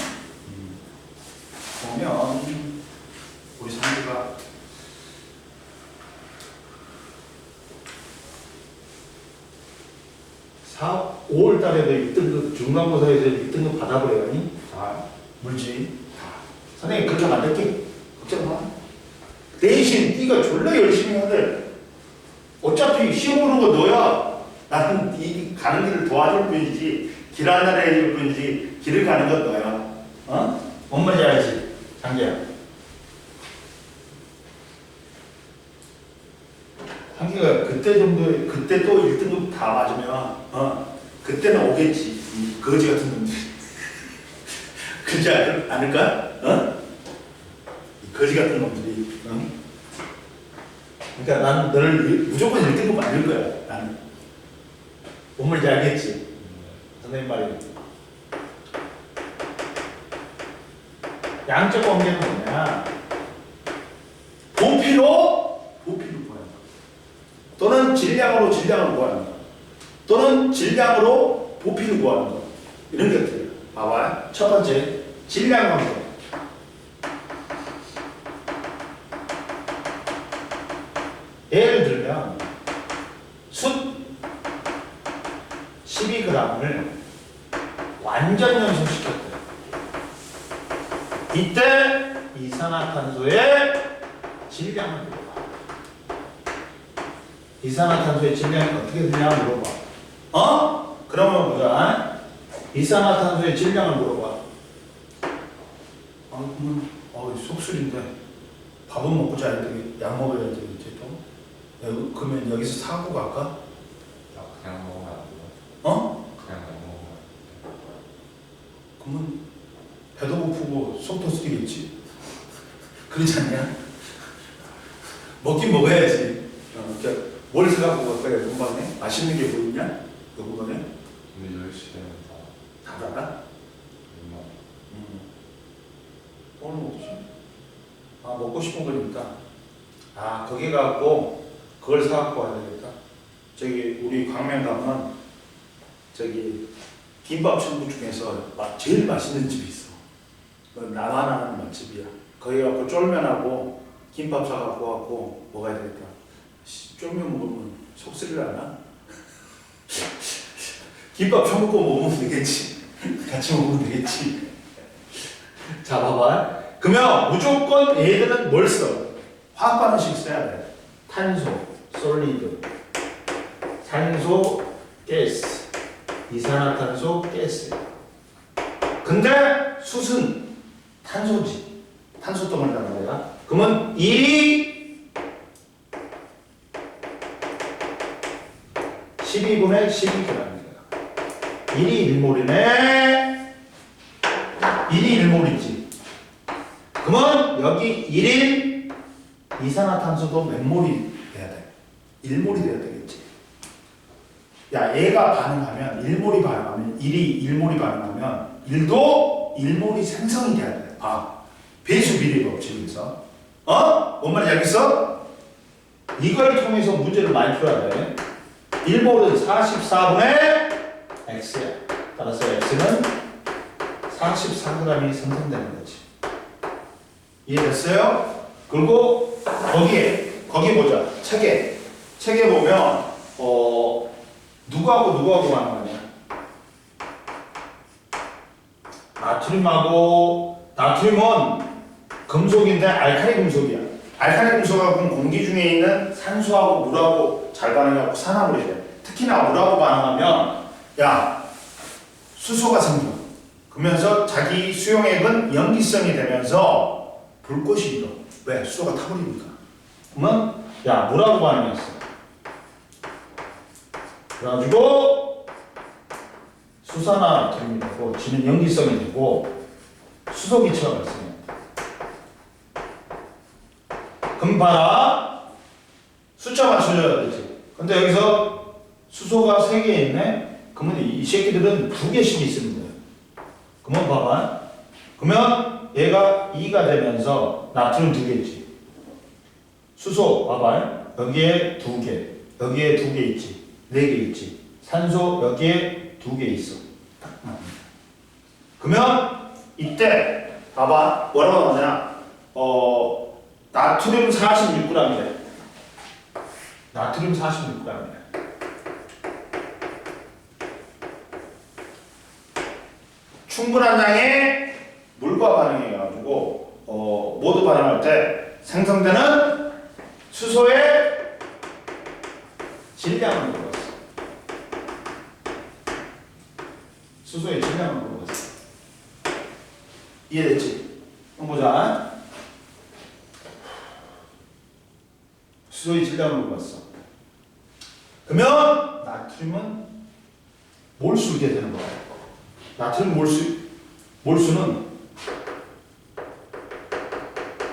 보면 우리 상규가 5월 달에도 1등급 중간고사에서 1등급 받아버려요. 자, 물질. 선생님 그렇게 만들게. 걱정 마. 대신 네가 졸라 열심히 해야 돼. 어차피 시험 보는 거 너야. 나는 이 가는 길을 도와줄 뿐이지 길 안내를 해줄 뿐이지 길을 가는 건 너야. 뭔 말인지 알지? 장기야. 장기가 그때 정도에 그때 또 1등급 다 맞으면 그때는 오겠지. 이 거지 같은 놈들. 그렇지 않을까? 이 거지 같은 놈들이. 그러니까 나는 너를 무조건 1등급 만들 거야. 나는. 뭔 말인지 알겠지? 선생님 말이. 양적 관계는 뭐냐? 부피로 구하는 거. 또는 질량으로 질량을 구하는 거. 또는 질량으로 부피를 구하는 거. 이런 게 어때요? 봐봐. 첫 번째, 질량 관계. 예를 들면 숯 12g을 완전 연소시켰대요. 이때 이산화탄소의 질량을 물어봐. 이산화탄소의 질량이 어떻게 되냐 물어봐. 그러면 보자. 이산화탄소의 질량을 물어봐. 그러면 속술인데 밥은 먹고 자야 되겠지. 약 먹어야 되겠지 또. 그러면 여기서 사고 갈까? 그냥 먹으면 안 돼요? 그냥 먹으면 그러면 배도 고프고 속도 쓰리겠지. 그렇지 않냐? 먹긴 먹어야지. 뭘 생각하고 갈까요? 금방에 맛있는 게 뭐 있냐? 금방에 근데 10시 되면 다 달라? 얼마? 오늘 먹지. 먹고 싶은 거니까. 거기 가고 그걸 사갖고 와야 되겠다. 저기 우리 광명 가면 저기 김밥 천국 중에서 제일 맛있는 집이 있어. 나만하는 맛집이야. 거기 가고 쫄면하고 김밥 사갖고 와갖고 먹어야 되겠다. 쫄면 먹으면 속쓰리려나? 김밥 처먹고 먹으면 되겠지. 같이 먹으면 되겠지. 자, 봐봐. 그러면 무조건 얘들은 뭘 써? 화학 반응식 써야 돼. 탄소, 솔리드, 산소, 가스, 이산화탄소, 가스. 근데 숯은 탄소지. 탄소 덩어리란 말이야. 그러면 12분의 12g입니다. 1이 1몰이네. 1이 1몰이지. 그러면 여기 1인 이산화탄소도 몇 몰이 돼야 돼? 1몰이 돼야 되겠지. 야, 얘가 반응하면 1몰이 반응하면 1이 1몰이 반응하면 1도 1몰이 생성이 돼야 돼. 아, 배수 비례 법칙에서. 뭔 말인지 알겠어? 이걸 통해서 문제를 많이 풀어야 돼. 1몰은 44분의 x야. 따라서 x는 44g이 생성되는 거지. 이해됐어요? 그리고 거기 보자. 책에 보면 누구하고 반응하냐? 나트륨은 금속인데 알칼리 금속이야. 알칼리 금속하고는 공기 중에 있는 산소하고 물하고 잘 반응하고 산화물이 돼. 특히나 물하고 반응하면 수소가 생겨. 그러면서 자기 수용액은 염기성이 되면서 불꽃이 일어. 왜? 수소가 타버리니까. 그러면 물하고 반응했어. 그래가지고 수산화나트륨이 되고 지는 염기성이 되고 수소 기체가 발생해. 그럼 봐라. 숫자 맞춰줘야 되지. 근데 여기서 수소가 3개 있네? 그러면 이 새끼들은 2개씩 있으면 돼요. 그러면 봐봐. 그러면 얘가 2가 되면서 나트륨 2개 있지. 수소 봐봐. 여기에 2개. 여기에 2개 있지. 4개 있지. 산소 여기에 2개 있어. 그러면 이때 봐봐. 뭐라고 하냐? 나트륨 46g이래. 나트륨 46g이래. 충분한 양의 물과 반응해가지고 모두 반응할 때 생성되는 수소의 질량을 물어봤어. 수소의 질량을 물어봤어. 이해됐지? 한번 보자. 수소의 질량을 물어봤어. 그러면 나트륨은 몰수게 되는 거야. 나트륨 몰수는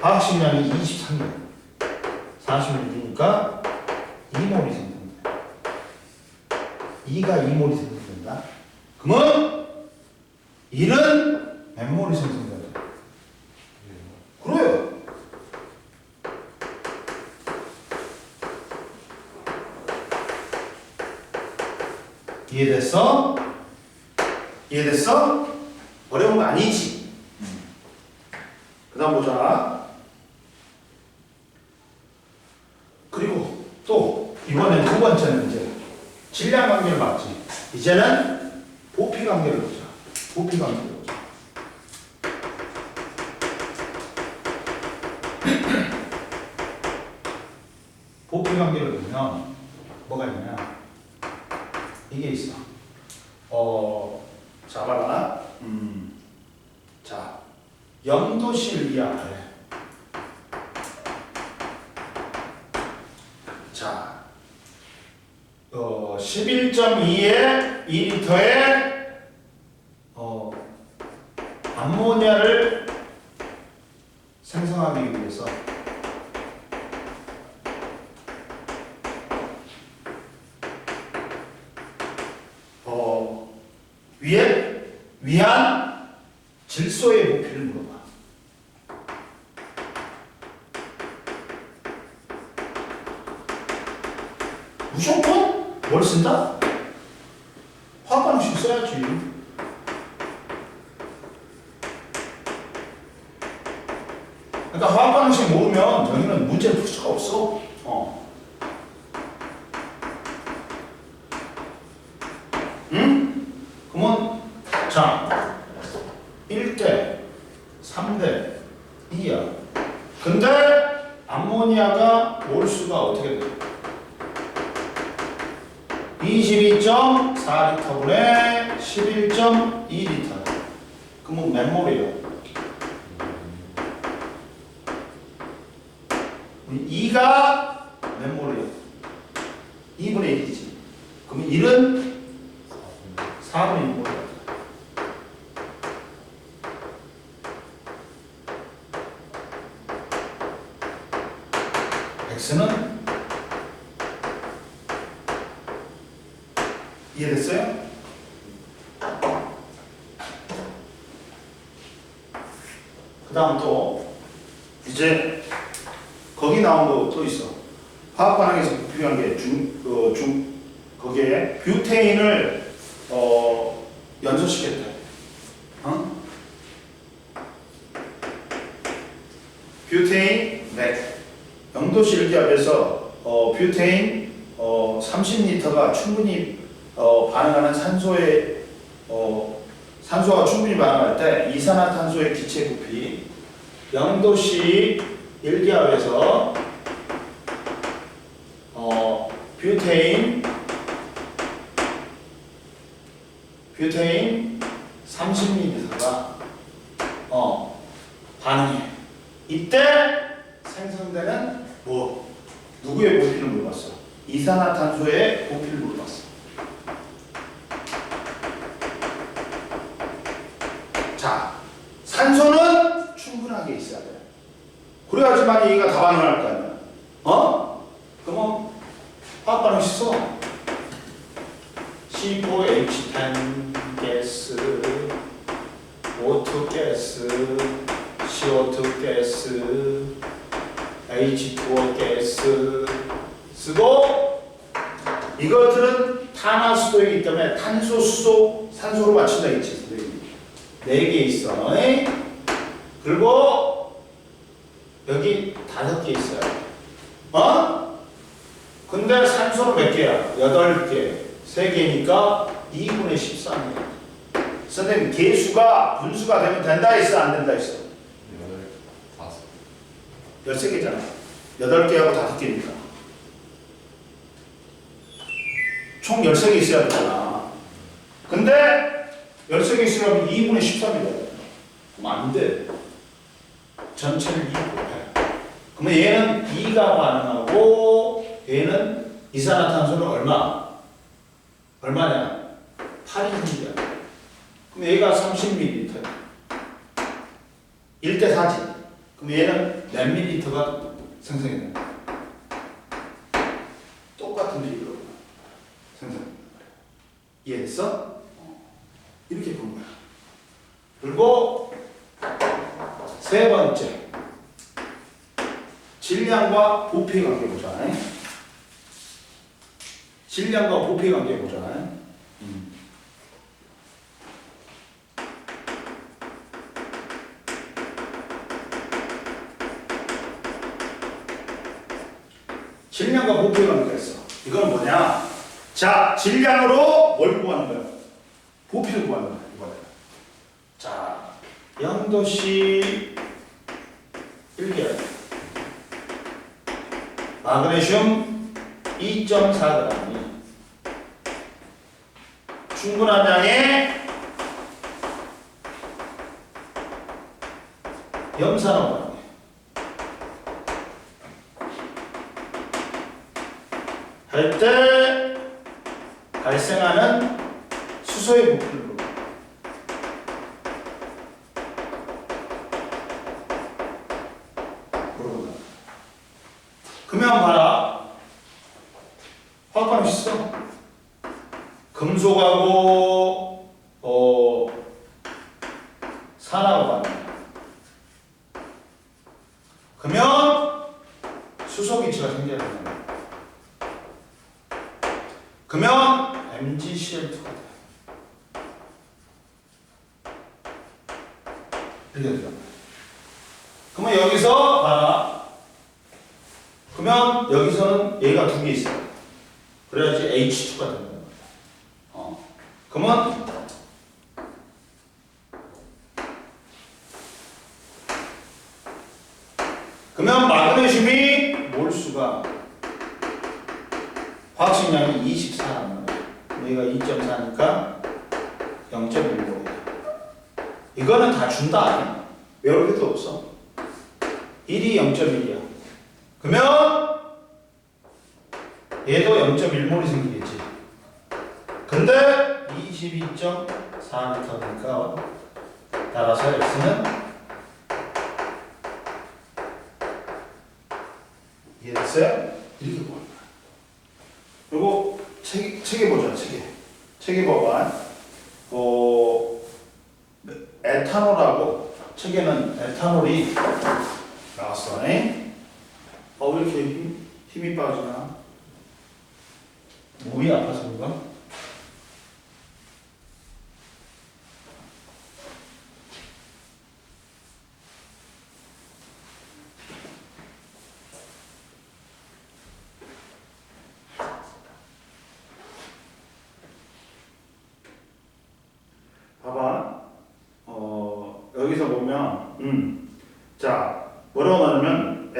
화학식량이 23일 40ml니까 2몰이 생성된다. 2가 2몰이 생성된다. 그러면 1은 몇 몰이 생성된다? 그래요. 이해됐어? 이해됐어? 어려운 거 아니지? 그 다음 보자. 그리고 또 이번엔 두 번째는 이제 질량 관계를 봤지. 이제는 부피 관계를 보자. 부피 관계를 보자. 부피 관계를 보면 뭐가 있냐? 이게 있어. 자, 봐라. 자, 0도실 이하래. 자, 11.2에 2리터에 암모니아를 생성하기 위해서 위한 질소의 부피를 물어봐. 무조건 뭘 쓴다? 화학 반응식 써야지. 그러니까 화학 반응식 모르면 여기는 문제를 풀 수가 없어. 응? 그러면 자, 1대 3대 2야. 근데 암모니아가 몰수가 어떻게 돼? 22.4리터분에 11.2리터. 그러면 몇 몰이에요? 2가 몇 몰이에요? 2분의 1이지. 그러면 1은 4분의 2몰. x는 이해됐어요? 그 다음 또 이제 거기 나온 거 또 있어. 화학 반응에서 필요한 게 거기에 뷰테인을 연소시켰대. 어? 뷰테인 맥 0도씨 일기압에서 뷰테인 30리터가 충분히 반응하는 산소가 충분히 반응할 때 이산화탄소의 기체 부피 0도씨 일기압에서 뷰테인 30ml가 반응해. 이때 생성되는 누구의 부피를 물어봤어? 이산화탄소의 부피를 물어봤어. 자, 산소는 충분하게 있어야 돼. 그래야지만 얘가 다 반응할 거 아니야. 그러면 화학 반응 써. C4H10 가스, O2 가스, CO2 가스, H2O 가스 쓰고 이것들은 탄화수소이기 때문에 탄소, 수소, 산소로 맞춘다 했지 선생님. 4개 있어. 그리고 여기 5개 있어요. 근데 산소는 몇 개야? 8개. 3개니까 2분의 13이야. 선생님 개수가 분수가 되면 된다 했어? 안 된다 했어? 13개잖아. 8개하고 5개니까. 총 13개 있어야 되잖아. 근데 13개 있으려면 2분의 13이다. 그럼 안 돼. 전체를 2 곱해. 그러면 얘는 2가 반응하고 얘는 이산화탄소는 얼마냐? 8이 생겨. 그럼 얘가 30ml. 1대 4지. 그럼 얘는 몇 밀리터가 생성이 된다. 똑같은 비율로 생성이 된다. 이해됐어? 이렇게 보는 거야. 그리고 세 번째. 질량과 부피의 관계 보자. 질량과 부피의 관계 보자. 질량과 부피의 관계가 있어. 이건 뭐냐? 자, 질량으로 뭘 구하는 거야? 부피를 구하는 거야. 이번에. 자, 0도씨 1개월. 마그네슘 2.4g이 충분한 양의 염산화가 할 때 발생하는 수소의 부피를 물어본다. 그러면 봐라. 화학 반응 있어. 금속하고 산화하고 반응. 그러면 수소 기체가 생겨야 된다. 그러면 MgCl2가 돼. 이렇게 되죠. 그러면 여기서 봐라. 그러면 여기서는 얘가 2개 있어요. 그래야지 H2가 된다. 그러면 마그네슘이 몰수가 화학식량이 24란 말이야. 여기가 2.4니까 0.15. 이거는 다 준다. 외울 필요 없어. 1이 0.1이야. 그러면 얘도 0.1몰이 생기겠지. 근데 22.4m니까 따라서 x는 이해됐어요? 이렇게 보는 거야. 그리고 책에 보자. 책에 봐봐. 에탄올하고 책에는 에탄올이 나왔어. 왜 이렇게 힘이 빠지나? 몸이 아파서인가? 봐봐. 여기서 보면, 자, 뭐라고 나오냐면,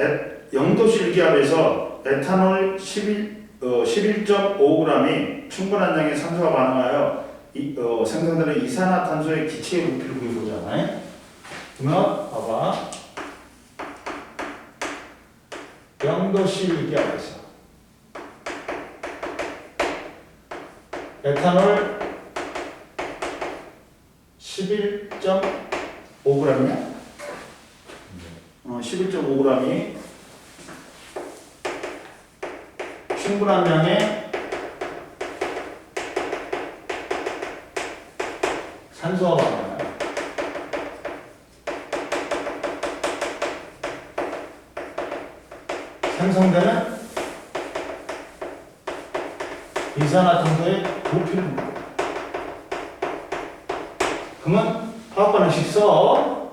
0도씨 기압에서 에탄올 11.5g이 충분한 양의 산소가 반응하여 생성되는 이산화탄소의 기체의 부피를 구해보잖아요. 그러면, 봐봐. 0도씨 기압에서 에탄올 11.5g이냐? 11.5g이 충분한 양의 산소가 많아요. 생성되는 이산화탄소의 부피를 물어요. 그러면 화학반응식 써.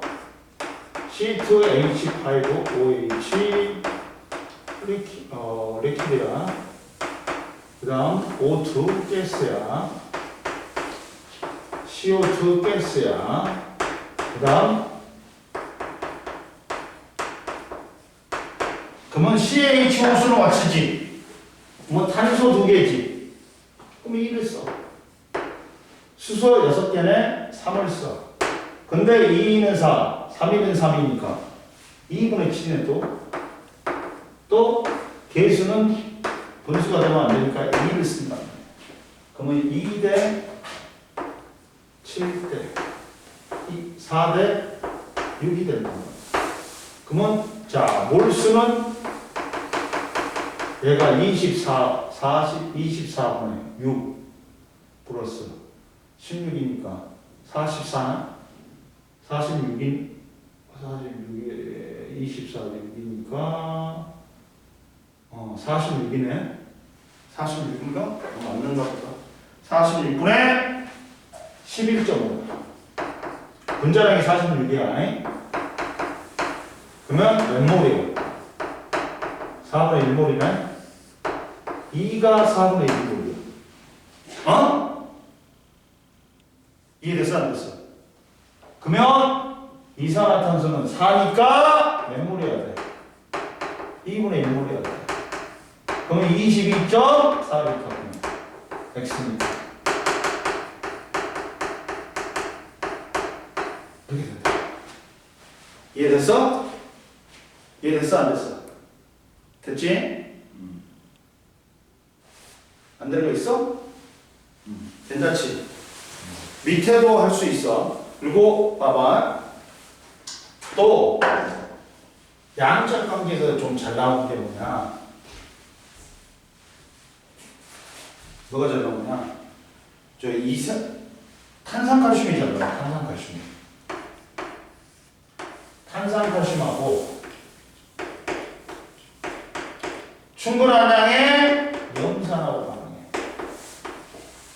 C2H5OH 리퀴드야. 그 다음 O2 가스야. CO2 가스야. 그 다음 그러면 CH5수는 H지. 뭐 탄소 2개지. 그럼 2를 써. 수소 6개네 3을 써. 근데 2는 4, 3은 3이니까 2분의 7이네 또 개수는 분수가 되면 안 되니까 2를 쓴다. 그러면 2대 7대 4대 6이 된다. 그러면 자 몰수는 얘가 24분의 6 플러스 16이니까 44는 46이 24이니까 46이네. 46인가? 맞는가 보다. 46분의 11.5. 분자량이 46이야. 그러면 몇 몰이에요? 4분의 1몰이네. 2가 4분의 1몰이야. 이해됐어? 안 됐어? 그러면 이산화탄소는 4니까 몇 몰이어야 돼? 2분의 1몰이어야 돼. 그러면 22.4리터 X니까 이렇게 된다. 이해됐어? 이해됐어? 안 됐어? 됐지? 안 되는 거 있어? 괜찮지? 밑에도 할 수 있어. 그리고 봐봐. 또 양적 관계에서 좀 잘 나오는 게 뭐냐? 뭐가 잘 나오냐? 저 탄산칼슘이 잘 나와. 탄산칼슘. 탄산칼슘하고 충분한 양의 염산하고 반응해.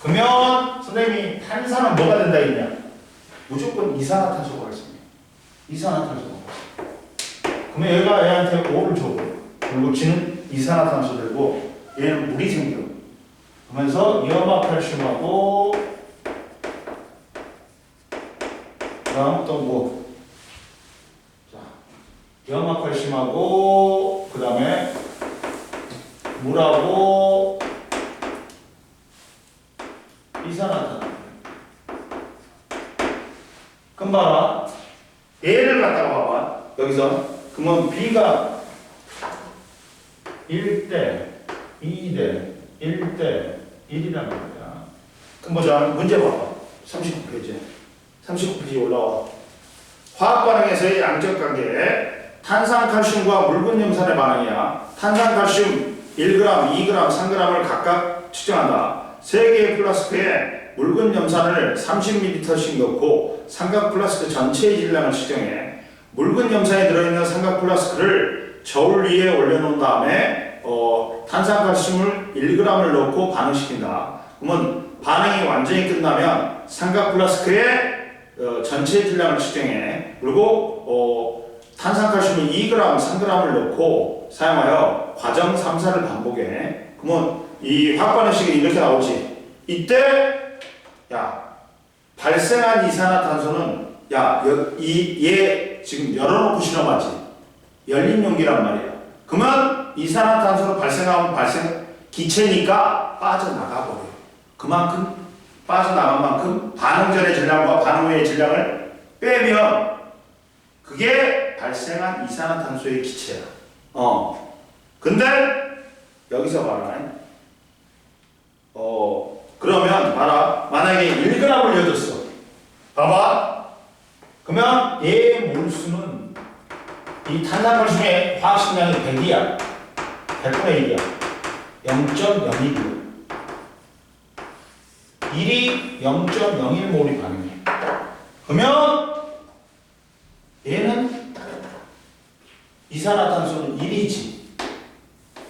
그러면 선생님이 탄산은 뭐가 된다 했냐? 무조건 이산화탄소가 발생해. 이산화탄소가 발생해. 그러면 얘가 얘한테 O를 줘. 그리고 G는 이산화탄소 되고 얘는 물이 생겨. 그러면서 염화칼슘하고 그다음 또 뭐? 자, 염화칼슘하고 그다음에 물하고 이산화탄소. 그럼 봐라. 얘를 갖다가 봐봐. 여기서 그러면 B가 1대 2대 1대 1이라는 거야. 그럼 보자. 문제 봐봐. 39페이지. 39페이지 올라와. 화학 반응에서의 양적 관계. 탄산칼슘과 묽은 염산의 반응이야. 탄산칼슘 1g, 2g, 3g을 각각 측정한다. 3개의 플라스크에 묽은 염산을 30ml씩 넣고 삼각 플라스크 전체의 질량을 측정해. 묽은 염산이 들어있는 삼각 플라스크를 저울 위에 올려놓은 다음에 탄산칼슘을 1g을 넣고 반응시킨다. 그러면 반응이 완전히 끝나면 삼각 플라스크의 전체 질량을 측정해. 그리고 탄산칼슘을 2g, 3g을 넣고 사용하여 과정 3사를 반복해. 그러면 이 화학 반응식이 이렇게 나오지. 이때 발생한 이산화탄소는 얘 지금 열어놓고 실험하지. 열린 용기란 말이야. 그러면 이산화탄소로 발생 기체니까 빠져나가 버려. 그만큼 빠져나간 만큼 반응 전의 질량과 반응 후의 질량을 빼면 그게 발생한 이산화탄소의 기체야. 근데 여기서 봐라. 그러면 봐라. 만약에 1g을 넣어줬어. 봐봐. 그러면 얘의 몰수는 이 탄산칼슘의 화학식량이 100이야. 100분의 1이야. 0.01이야. 1이 0.01몰이 반응해. 그러면 얘는 이산화탄소는 1이지.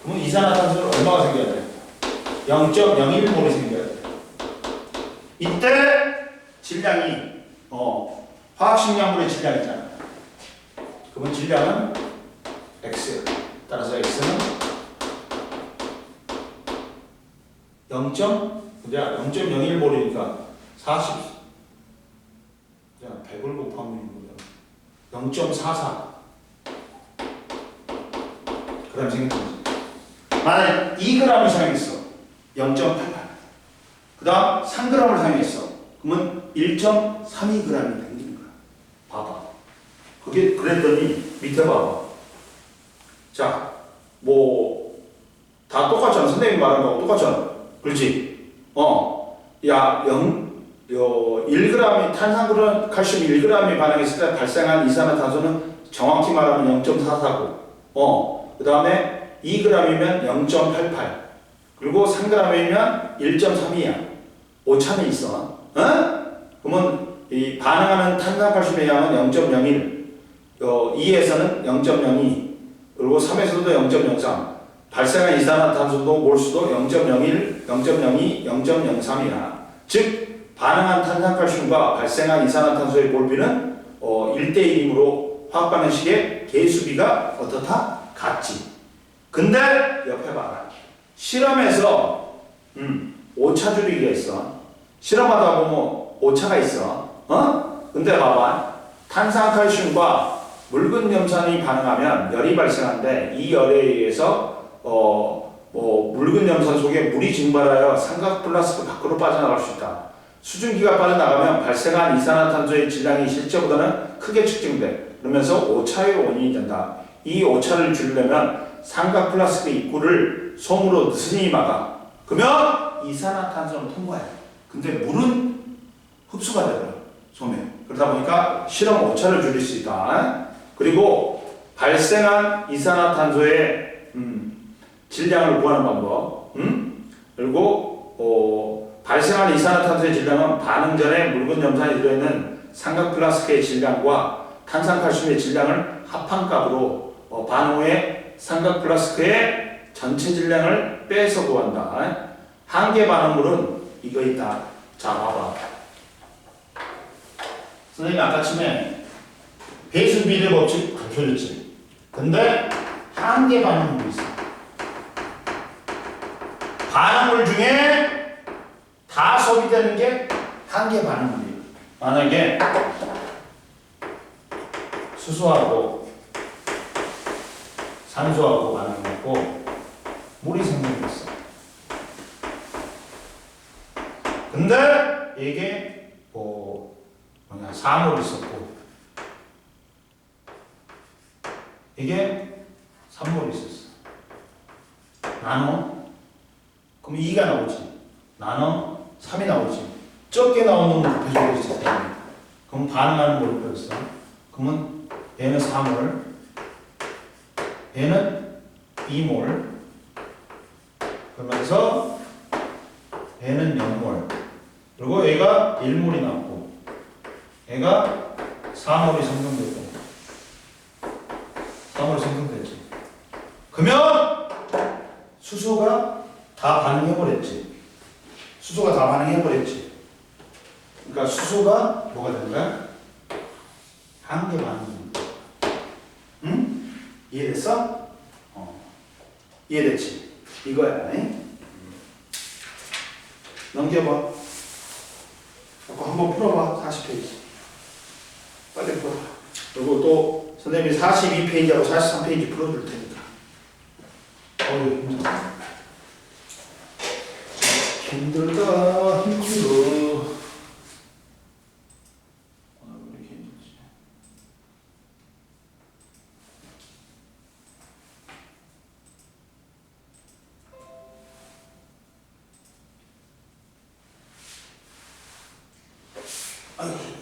그러면 이산화탄소는 얼마가 생겨야 돼? 0.01몰이 생겨야 돼. 이때 질량이 화학식량물의 질량이잖아. 그러면 질량은 X. 따라서 X는 0.01몰이니까 40. 100을 곱하면 0.44. 그다음 생겼지. 만약에 2g을 사용했어. 0.88. 그 다음 3g을 사용했어. 그러면 1.32g이 되는 거야. 봐봐. 그게 그랬더니 밑에 봐봐. 자, 다 똑같잖아. 선생님이 말한 거하고 똑같잖아. 그렇지? 1g이 탄산칼슘 1g이 반응했을 때 발생한 이산화탄소는 정확히 말하면 0.44고, 그 다음에 2g이면 0.88. 그리고 3g이면 1.32야. 오차는 있어. 그러면 이 반응하는 탄산칼슘의 양은 0.01, 2에서는 0.02, 그리고 3에서도 0.03. 발생한 이산화탄소도 몰수도 0.01, 0.02, 0.03이야. 즉 반응한 탄산칼슘과 발생한 이산화탄소의 몰비는 1대1이므로 화학 반응식의 개수비가 어떻다? 같지. 근데 옆에 봐라. 실험에서 오차 줄이기가 있어. 실험하다 보면 오차가 있어. 근데 봐봐. 탄산칼슘과 묽은 염산이 반응하면 열이 발생하는데 이 열에 의해서 묽은 염산 속에 물이 증발하여 삼각 플라스크 밖으로 빠져나갈 수 있다. 수증기가 빠져나가면 발생한 이산화탄소의 질량이 실제보다는 크게 측정돼. 그러면서 오차의 원인이 된다. 이 오차를 줄이려면 삼각 플라스크 입구를 솜으로 느슨히 막아. 그러면 이산화탄소는 통과해. 근데 물은 흡수가 되더라. 솜에. 그러다 보니까 실험 오차를 줄일 수 있다. 그리고 발생한 이산화탄소의 질량을 구하는 방법. 그리고 발생한 이산화탄소의 질량은 반응 전에 묽은 염산이 들어있는 삼각 플라스크의 질량과 탄산칼슘의 질량을 합한 값으로 반응 후에 삼각 플라스크의 전체 질량을 빼서 구한다. 한계 반응물은 이거 있다. 자, 봐봐. 선생님이 아까 처음에 배수 비례 법칙 가르쳐줬지. 근데 한계 반응물이 있어. 반응물 중에 다 소비되는 게 한계 반응물이에요. 만약에 수소하고 산소하고 반응했고 물이 생성됐어. 근데 이게 사물이 있었고 이게 산물이 있었어. 나노? 그럼 2가 나오지. 나노 3이 나오지. 적게 나오는 걸 곱해주고 있어요. 그럼 반응하는 몰표가 있어. 그러면 얘는 3몰, 얘는 2몰, 그러면서 얘는 0몰, 그리고 얘가 1몰이 나오고 얘가 4몰이 생성되고 4몰이 생성되지. 그러면 수소가 다 반응해버렸지. 수소가 다 반응해버렸지. 그러니까 수소가 뭐가 되는 거야? 한개 반응입니다. 응? 이해됐어? 이해됐지? 이거야. 넘겨봐. 한번 풀어봐. 40페이지. 빨리 풀어. 그리고 또 선생님이 42페이지하고 43페이지 풀어줄 테니까. 힘들다. 힘들다. 힘들어. 왜 이렇게 힘들지? 아이고.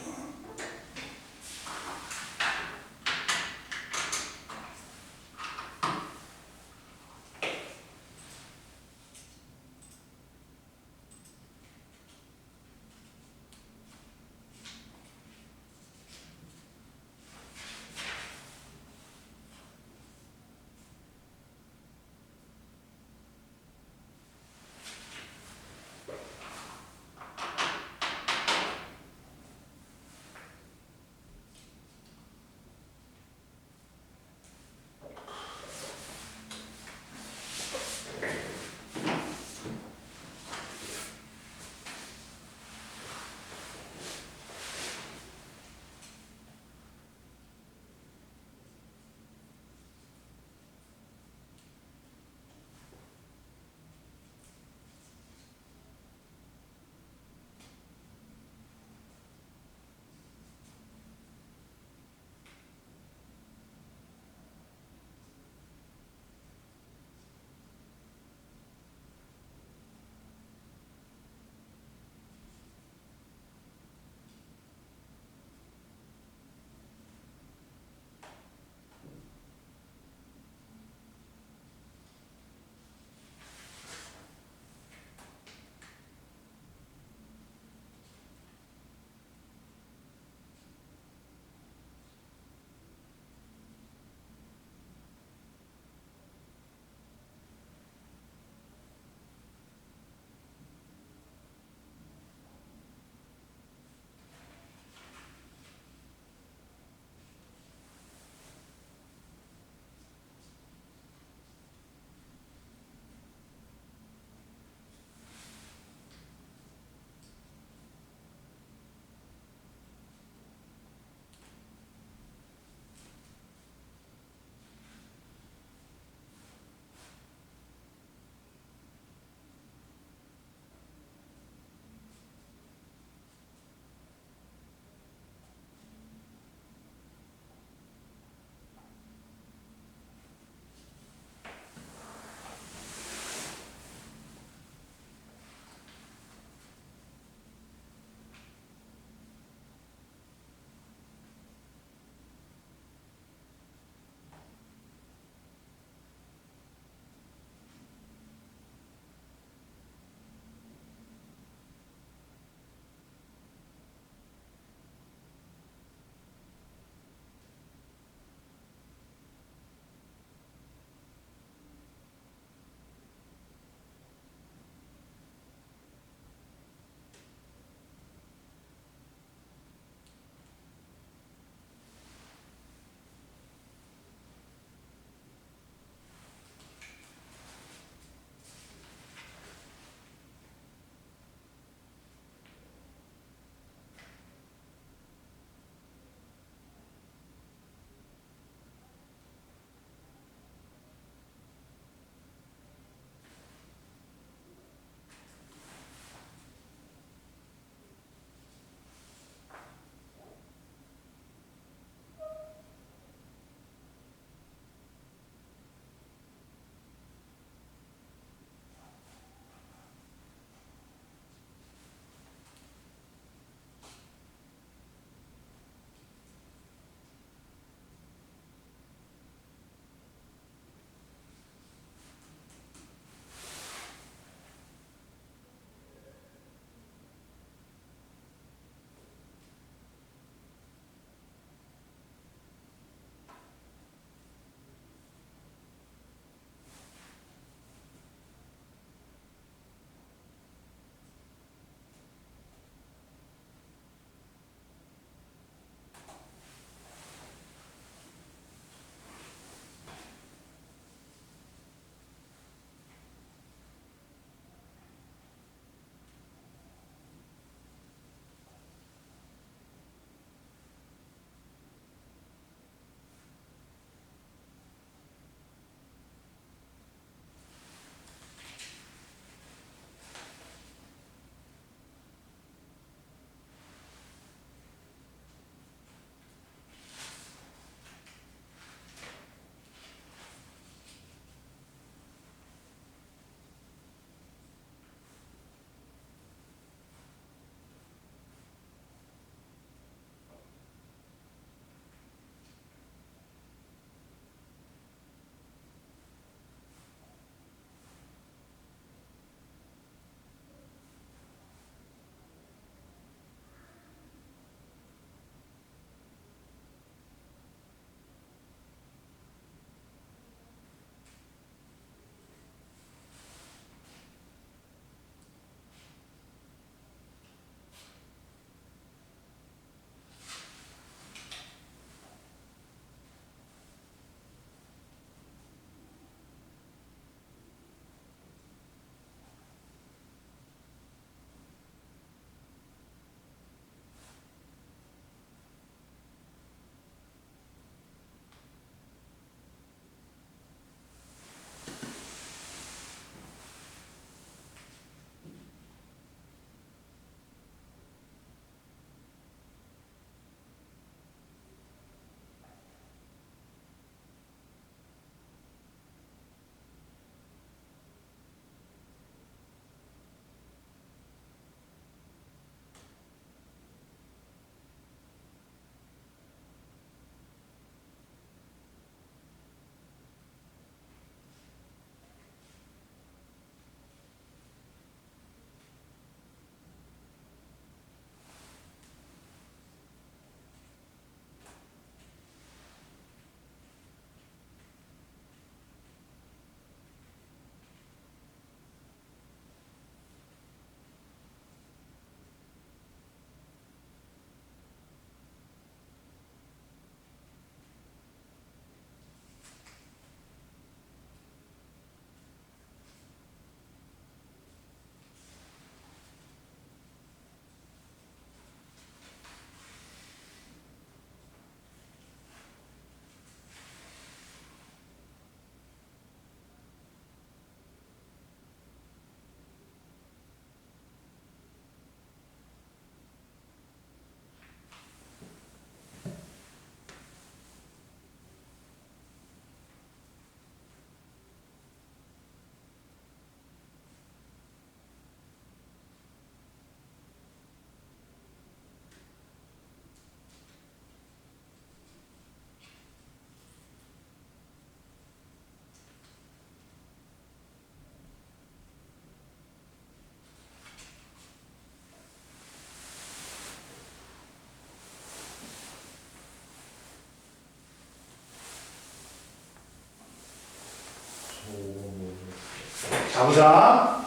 자, 보자.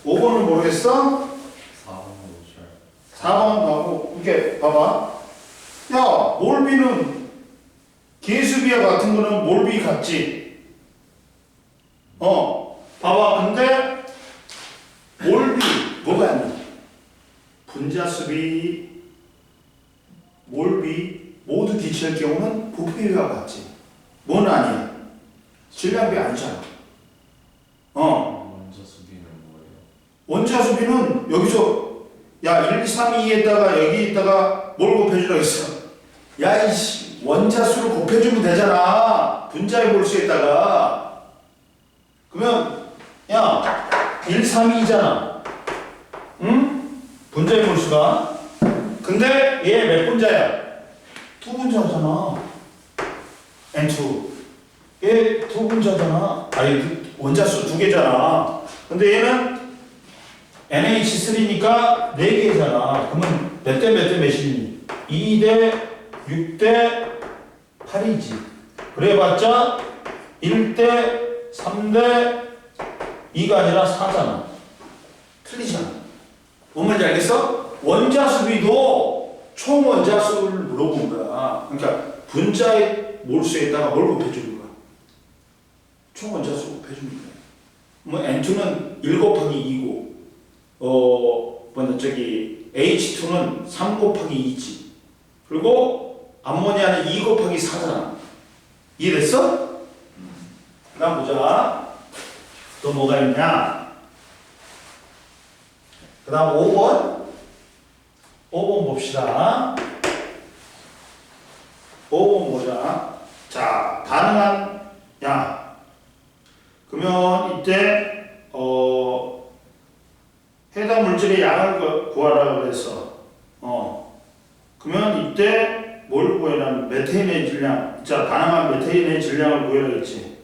5번은 모르겠어? 4번으로 잘. 4번 하고, 이렇게 봐봐. 야, 몰비는 계수비와 같은 거는 몰비 같지? 봐봐. 근데 몰비 뭐가 있냐? 분자수비, 몰비 모두 기체일 경우는 부피비와 같지. 뭐는 아니야? 질량비 아니잖아. 원자 수비는 뭐예요? 원자 수비는 여기서 야 1, 3, 2에다가 여기에다가 뭘 곱해주라고 했어? 야 이씨 원자 수를 곱해주면 되잖아. 분자의 몰수에다가. 그러면 야 1, 3, 2잖아. 응? 분자의 몰수가. 근데 얘 몇 분자야? 두 분자잖아. N2. 얘 두 분자잖아. 아니 원자수 두 개잖아. 근데 얘는 NH3니까 네 개잖아. 그러면 몇 대 몇 대 몇이니? 2대 6대 8이지. 그래봤자 1대 3대 2가 아니라 4잖아. 틀리잖아. 뭔 말인지 알겠어? 원자수비도 총 원자수를 물어본 거야. 그러니까 분자의 몰수에다가 뭘 곱해주는 거야? 총 원자수 곱해주는 거야. 뭐 N2는 1 곱하기 2고 H2는 3 곱하기 2지. 그리고 암모니아는 2 곱하기 4잖아. 이해됐어? 그 다음 보자. 또 뭐가 있냐? 그 다음 5번. 5번 봅시다. 5번 보자. 자, 가능한, 야. 그러면 이때, 해당 물질의 양을 구하라고 그랬어. 그러면 이때 뭘 구해라? 메테인의 질량. 자, 가능한 메테인의 질량을 구해라 했지.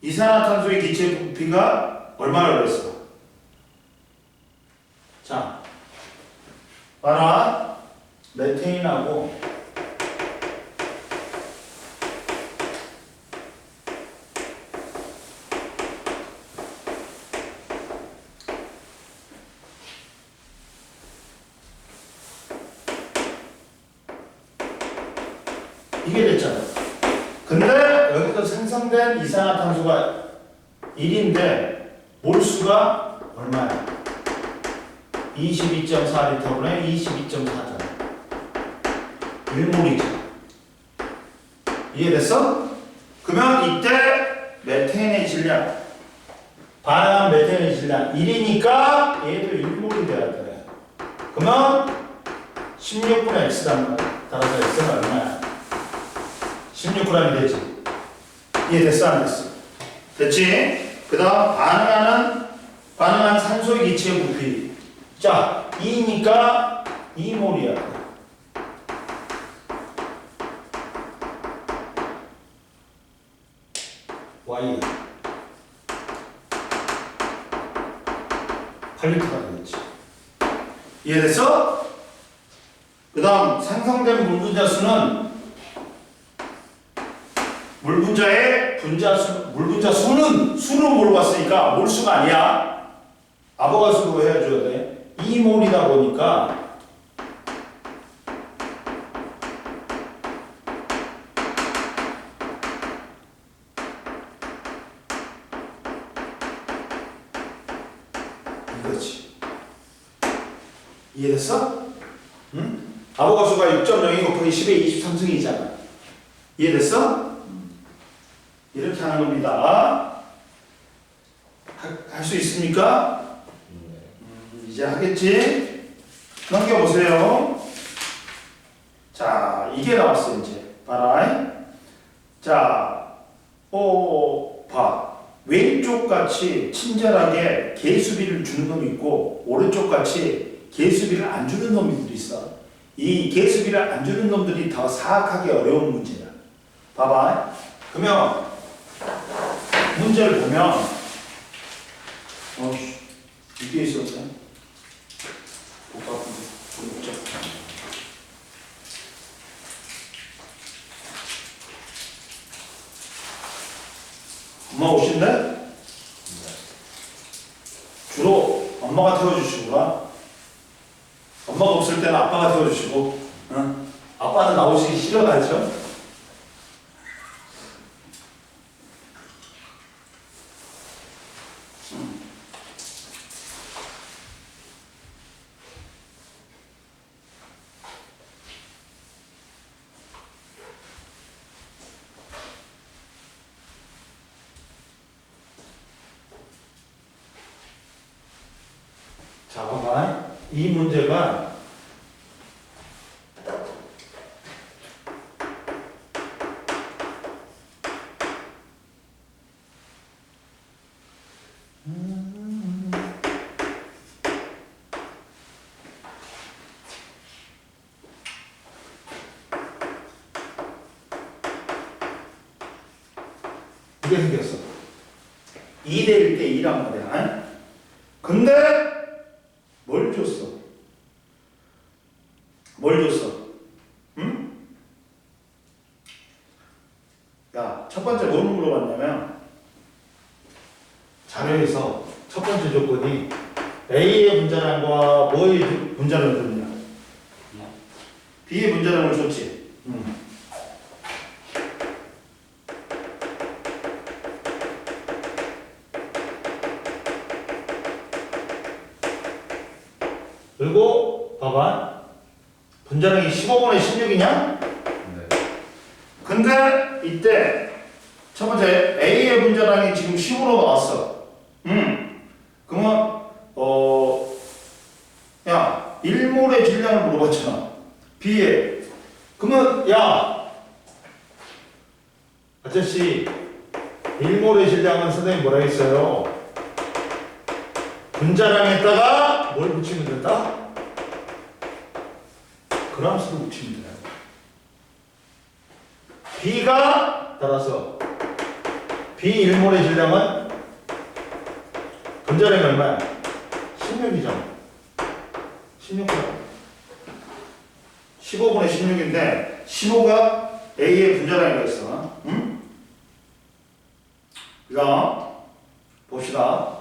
이산화탄소의 기체 부피가 얼마나 그랬어? 자, 봐라. 메테인하고 이게 됐잖아. 근데 여기서 생성된 이산화탄소가 1인데 몰수가 얼마야? 22.4리터분의 22.4잖아. 1몰이죠. 이해됐어? 그러면 이때 메테인의 질량, 반응한 메테인의 질량 1이니까 얘도 1몰이 돼야 돼. 그러면 16분의 x란 말이야. 따라서 x는 얼마야? 16g이 되지. 이해됐어? 안 됐어? 됐지? 그 다음 반응한 산소의 기체 부피. 자, 2니까 2몰이야. Y 8리터가 되겠지. 이해됐어? 그 다음 생성된 물분자 수는 물분자 수는 물어봤으니까 몰수가 아니야. 아보가수로 해줘야 돼. 2몰이다 보니까 이거지. 이해됐어? 응? 아보가수가 6.02 곱하기 10의 23승이잖아. 이해됐어? 이렇게 하는 겁니다. 할 수 있습니까? 이제 하겠지? 넘겨보세요. 자, 이게 나왔어, 이제. 봐라. 자, 봐. 왼쪽 같이 친절하게 개수비를 주는 놈이 있고, 오른쪽 같이 개수비를 안 주는 놈들이 있어. 이 개수비를 안 주는 놈들이 더 사악하게 어려운 문제야. 봐봐. 그러면, 문제를 보면, 이게 있었네. 복잡한데, 좀 복잡해. 엄마 오신대? 주로 엄마가 태워주시구나. 엄마가 없을 때는 아빠가 태워주시고, 응? 아빠는 나오시기 싫어가지고. 자, 봐봐. 이 문제가 이게 생겼어. 2대 1대 2란 말이야. 근데 뭘 줬어? 뭘 줬어? 응? 야, 첫 번째 뭘 물어봤냐면 자료에서 첫 번째 조건이 A의 분자량과 뭐의 분자량을 줬냐? B의 분자량을 줬지. 그리고 봐봐. 분자량이 15분의 16이냐? 네. 근데 이때 첫 번째 A의 분자량이 지금 10으로 나왔어. 그러면 야 1몰의 질량을 물어봤잖아. B에. 그러면 야 아저씨 1몰의 질량은 선생님 뭐라 했어요? 분자량에다가 뭘 붙이면 된다? 그람수로 붙이면 돼요. B가 따라서 B 1몰의 질량은 분자량이 얼마야? 16이잖아. 16g. 15분의 16인데 15가 A의 분자량이라고 했어. 응? 자, 봅시다.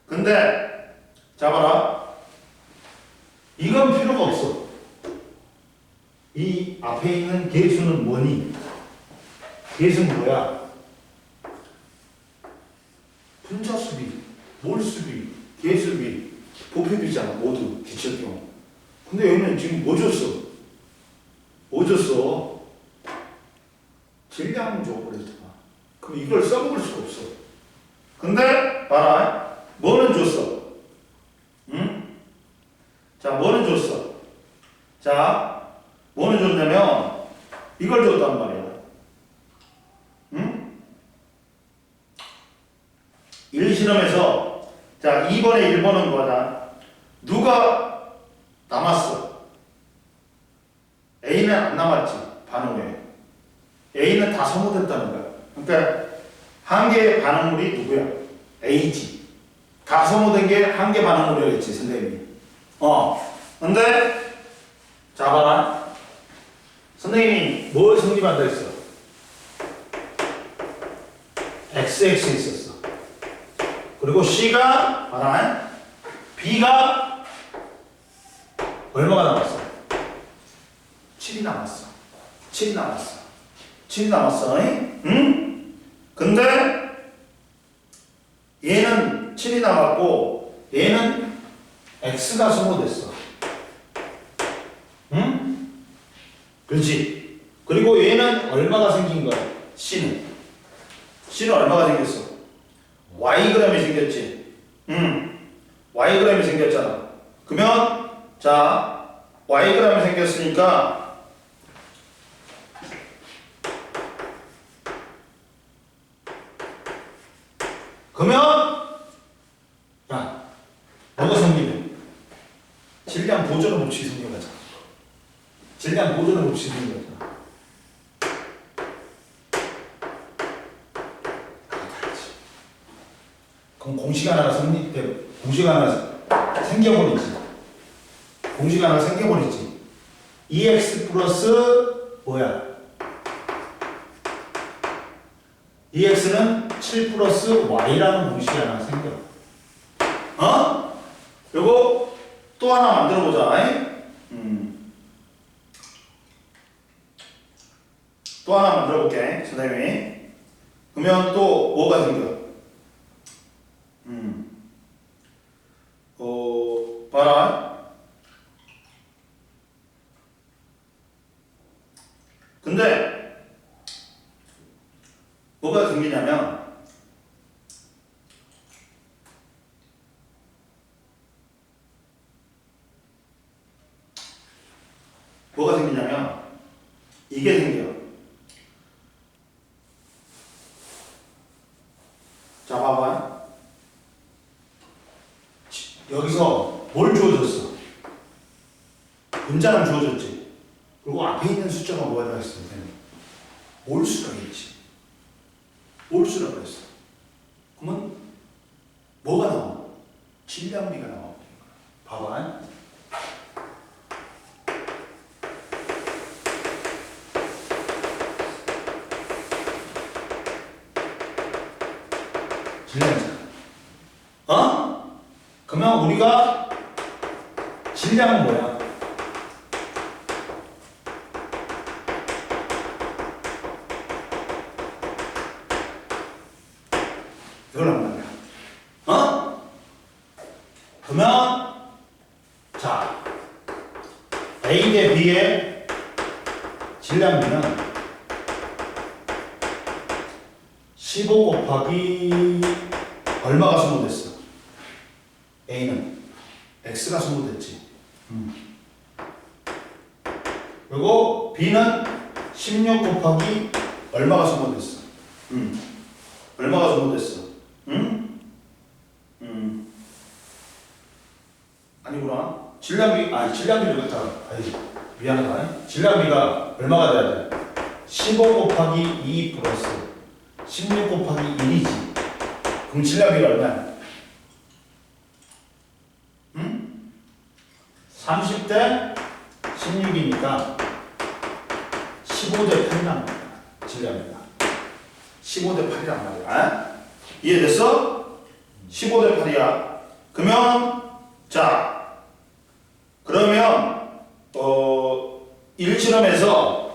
근데 자 봐라. 이건 필요가 없어. 이 앞에 있는 계수는 뭐니? 계수는 뭐야? 분자수비, 몰수비, 계수비, 부피비잖아. 모두 기체경. 근데 여기는 지금 뭐 줬어? 뭐 줬어? 질량 줘 그랬잖아. 그럼 이걸 써먹을 수가 없어. 근데 봐라. 뭐는 줬어? 응? 자, 뭐는 줬어? 자, 뭐는 줬냐면 이걸 줬단 말이야. 응? 1실험에서 자, 2번에 1번은 뭐다? 누가 남았어? A는 안 남았지. 반응 후에. A는 다 소모됐다는 거야. 그러니까 한 개의 반응물이 누구야? A지. 다 소모된 게 한 개 반응물이라고 했지, 선생님이. 근데 자 봐라. 선생님이 뭘 성립한다 했어? XX 있었어. 그리고 C가 봐라. B가 얼마가 남았어? 7이 남았어. 7이 남았어. 7이 남았어. 응? 근데 얘는 7이 남았고 얘는 X가 소모됐어. 응? 그렇지. 그리고 얘는 얼마가 생긴 거야? C는 얼마가 생겼어? Yg이 생겼지. Yg이 생겼잖아. 그러면 자 Yg이 생겼으니까 그러면 야 뭐가 생기면 질량 보존의 법칙이 생긴 거잖아. 질량 보존의 법칙이 생긴 거잖아. 그럼 공식 하나가 공식 하나 생겨버리지. 공식 하나 생겨버리지. EX 플러스 뭐야? 이 x는 7 플러스 y라는 공식이 하나 생겨. 요거 또 하나 만들어 보자. 또 하나 만들어 볼게, 선생님이. 그러면 또 뭐가 생겨? 봐라. 근데 뭐가 생기냐면 이게 생겨. 자, 봐봐. 여기서 뭘 주어졌어? 분자는 주어졌지. 그리고 앞에 있는 숫자가 뭐가 들어있어? 올수라겠지. 올수라고 했어. 그러면 뭐가 나와? 질량비가 나와. 봐봐. 질량이잖아. 그러면 우리가 질량은 뭐야? 이거란 말이야. 그러면 자, A 대 B의 질량비는 15 곱하기 얼마가 소모됐어? A는 X가 소모됐지. 그리고 B는 16 곱하기 얼마가 소모됐어? 얼마가 소모됐어? 아니구나. 질량비를 갖다. 미안하다. 질량비가 얼마가 돼야 돼? 15 곱하기 2 플러스 16 곱하기 1이지. 그럼 질량비가 얼마야? 30대 16이니까 15대 8이란 말이야. 질량비가 15대 8이란 말이야. 이해됐어? 15대 8이야. 그러면 자, 그러면 1실험에서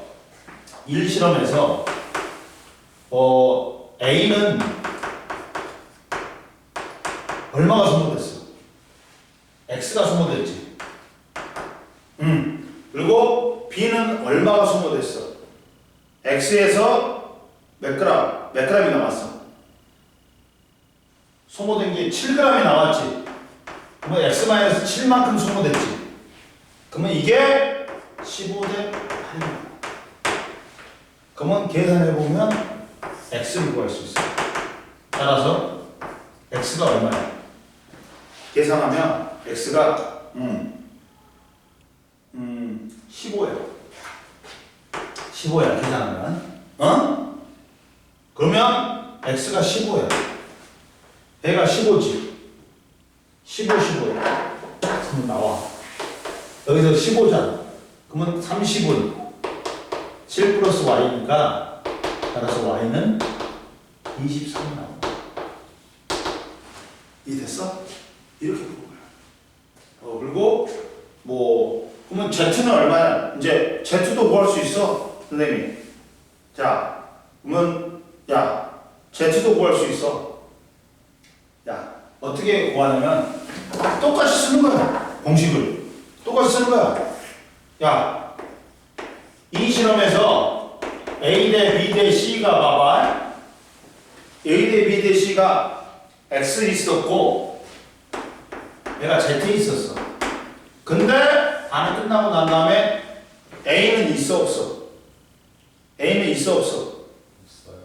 A는 얼마가 소모됐어? X가 소모됐지. 그리고 B는 얼마가 소모됐어? X에서 몇 g이 남았어? 소모된 게 7g이 나왔지. 그러면 X-7만큼 소모됐지. 그러면 이게 15대 8입니다. 그러면 계산해보면 X를 구할 수 있어. 따라서 X가 얼마야? 계산하면 X가 15야. 15야, 계산하면. 그러면 X가 15야. 얘가 15지. 15야. 그럼 나와. 여기서 15잖아. 그러면 30은 7 플러스 Y니까 따라서 Y는 23 나온다. 이해됐어? 이렇게 보는 거야. 그리고 그러면 Z는 얼마야? 이제 Z도 구할 수 있어, 선생님이. 자, 그러면 Z도 구할 수 있어. 어떻게 구하냐면 똑같이 쓰는 거야. 공식을 똑같이 쓰는 거야. 이 실험에서 A 대 B 대 C가 봐봐. A 대 B 대 C가 X 있었고 얘가 Z 있었어. 근데 반응 끝나고 난 다음에 A는 있어 없어? A는 있어 없어? 있어요.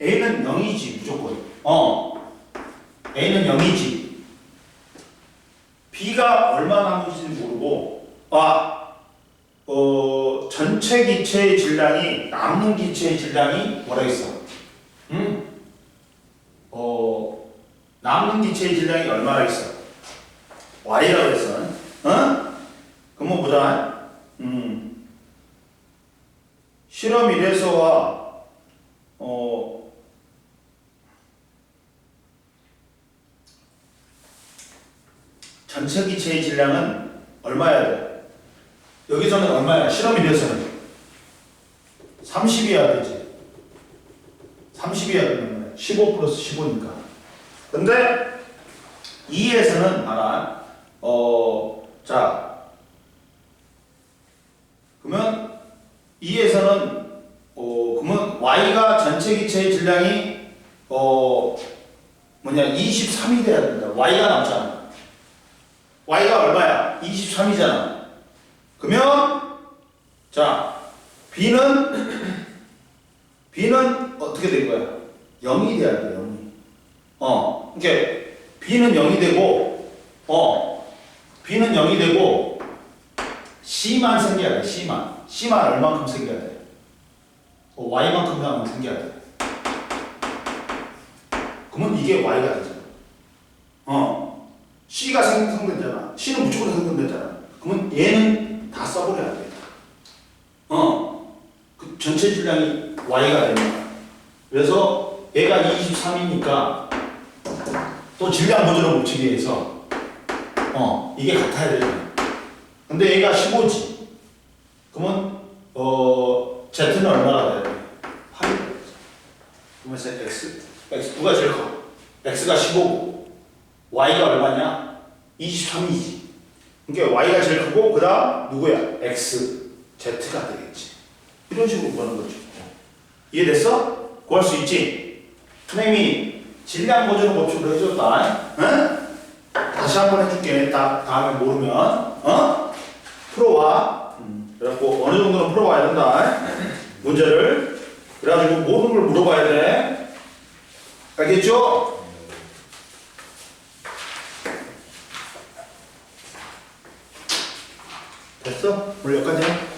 A는 0이지 무조건. A는 0이지. B가 얼마 남은지는 모르고 전체 기체의 질량이 남는 기체의 질량이 뭐라 했어? 남는 기체의 질량이 얼마나 있어? Y라고 했어. 그럼 보자. 실험 1에서와 전체 기체의 질량은 얼마야 돼? 여기서는 얼마야? 실험 1에서는 30이어야 되지. 30이어야 되면 15 플러스 15니까. 근데 2에서는 알아. 자, 그러면 2에서는 그러면 y가 전체 기체의 질량이 23이 돼야 된다. y가 남잖아. y가 얼마야? 23이잖아. 그러면 자, b는 어떻게 될 거야? 0이 돼야 돼. 0이. 그러니까 b는 0이 되고 b는 0이 되고 c만 생겨야 돼. c만 얼만큼 생겨야 돼? y만큼 생겨야 돼. 그러면 이게 y가 되잖아. c가 생성됐잖아. c는 무조건 생성됐잖아. 그러면 얘는 다 써버려야 돼. 그 전체 질량이 y가 되는 거야. 그래서 얘가 23이니까 또 질량 보존을 묻히기 위해서 이게 같아야 되잖아. 근데 얘가 15지. 그러면 z는 얼마가 돼야 돼? 8이 돼야지. 그러면 x 누가 제일 커? x가 15고 y가 얼마냐? 23이지. 그러니까 y가 제일 크고 그 다음 누구야? x, z가 되겠지. 이런 식으로 구하는 거죠. 이해됐어? 구할 수 있지? 선생님이 질량 보존 법칙으로 해줬다. 응? 다시 한번 해줄게. 다음에 모르면 풀어와. 그래갖고 어느 정도는 풀어와야 된다. 문제를. 그래가지고 모든 걸 물어봐야 돼. 알겠죠? 됐어? 오늘 여기까지 해.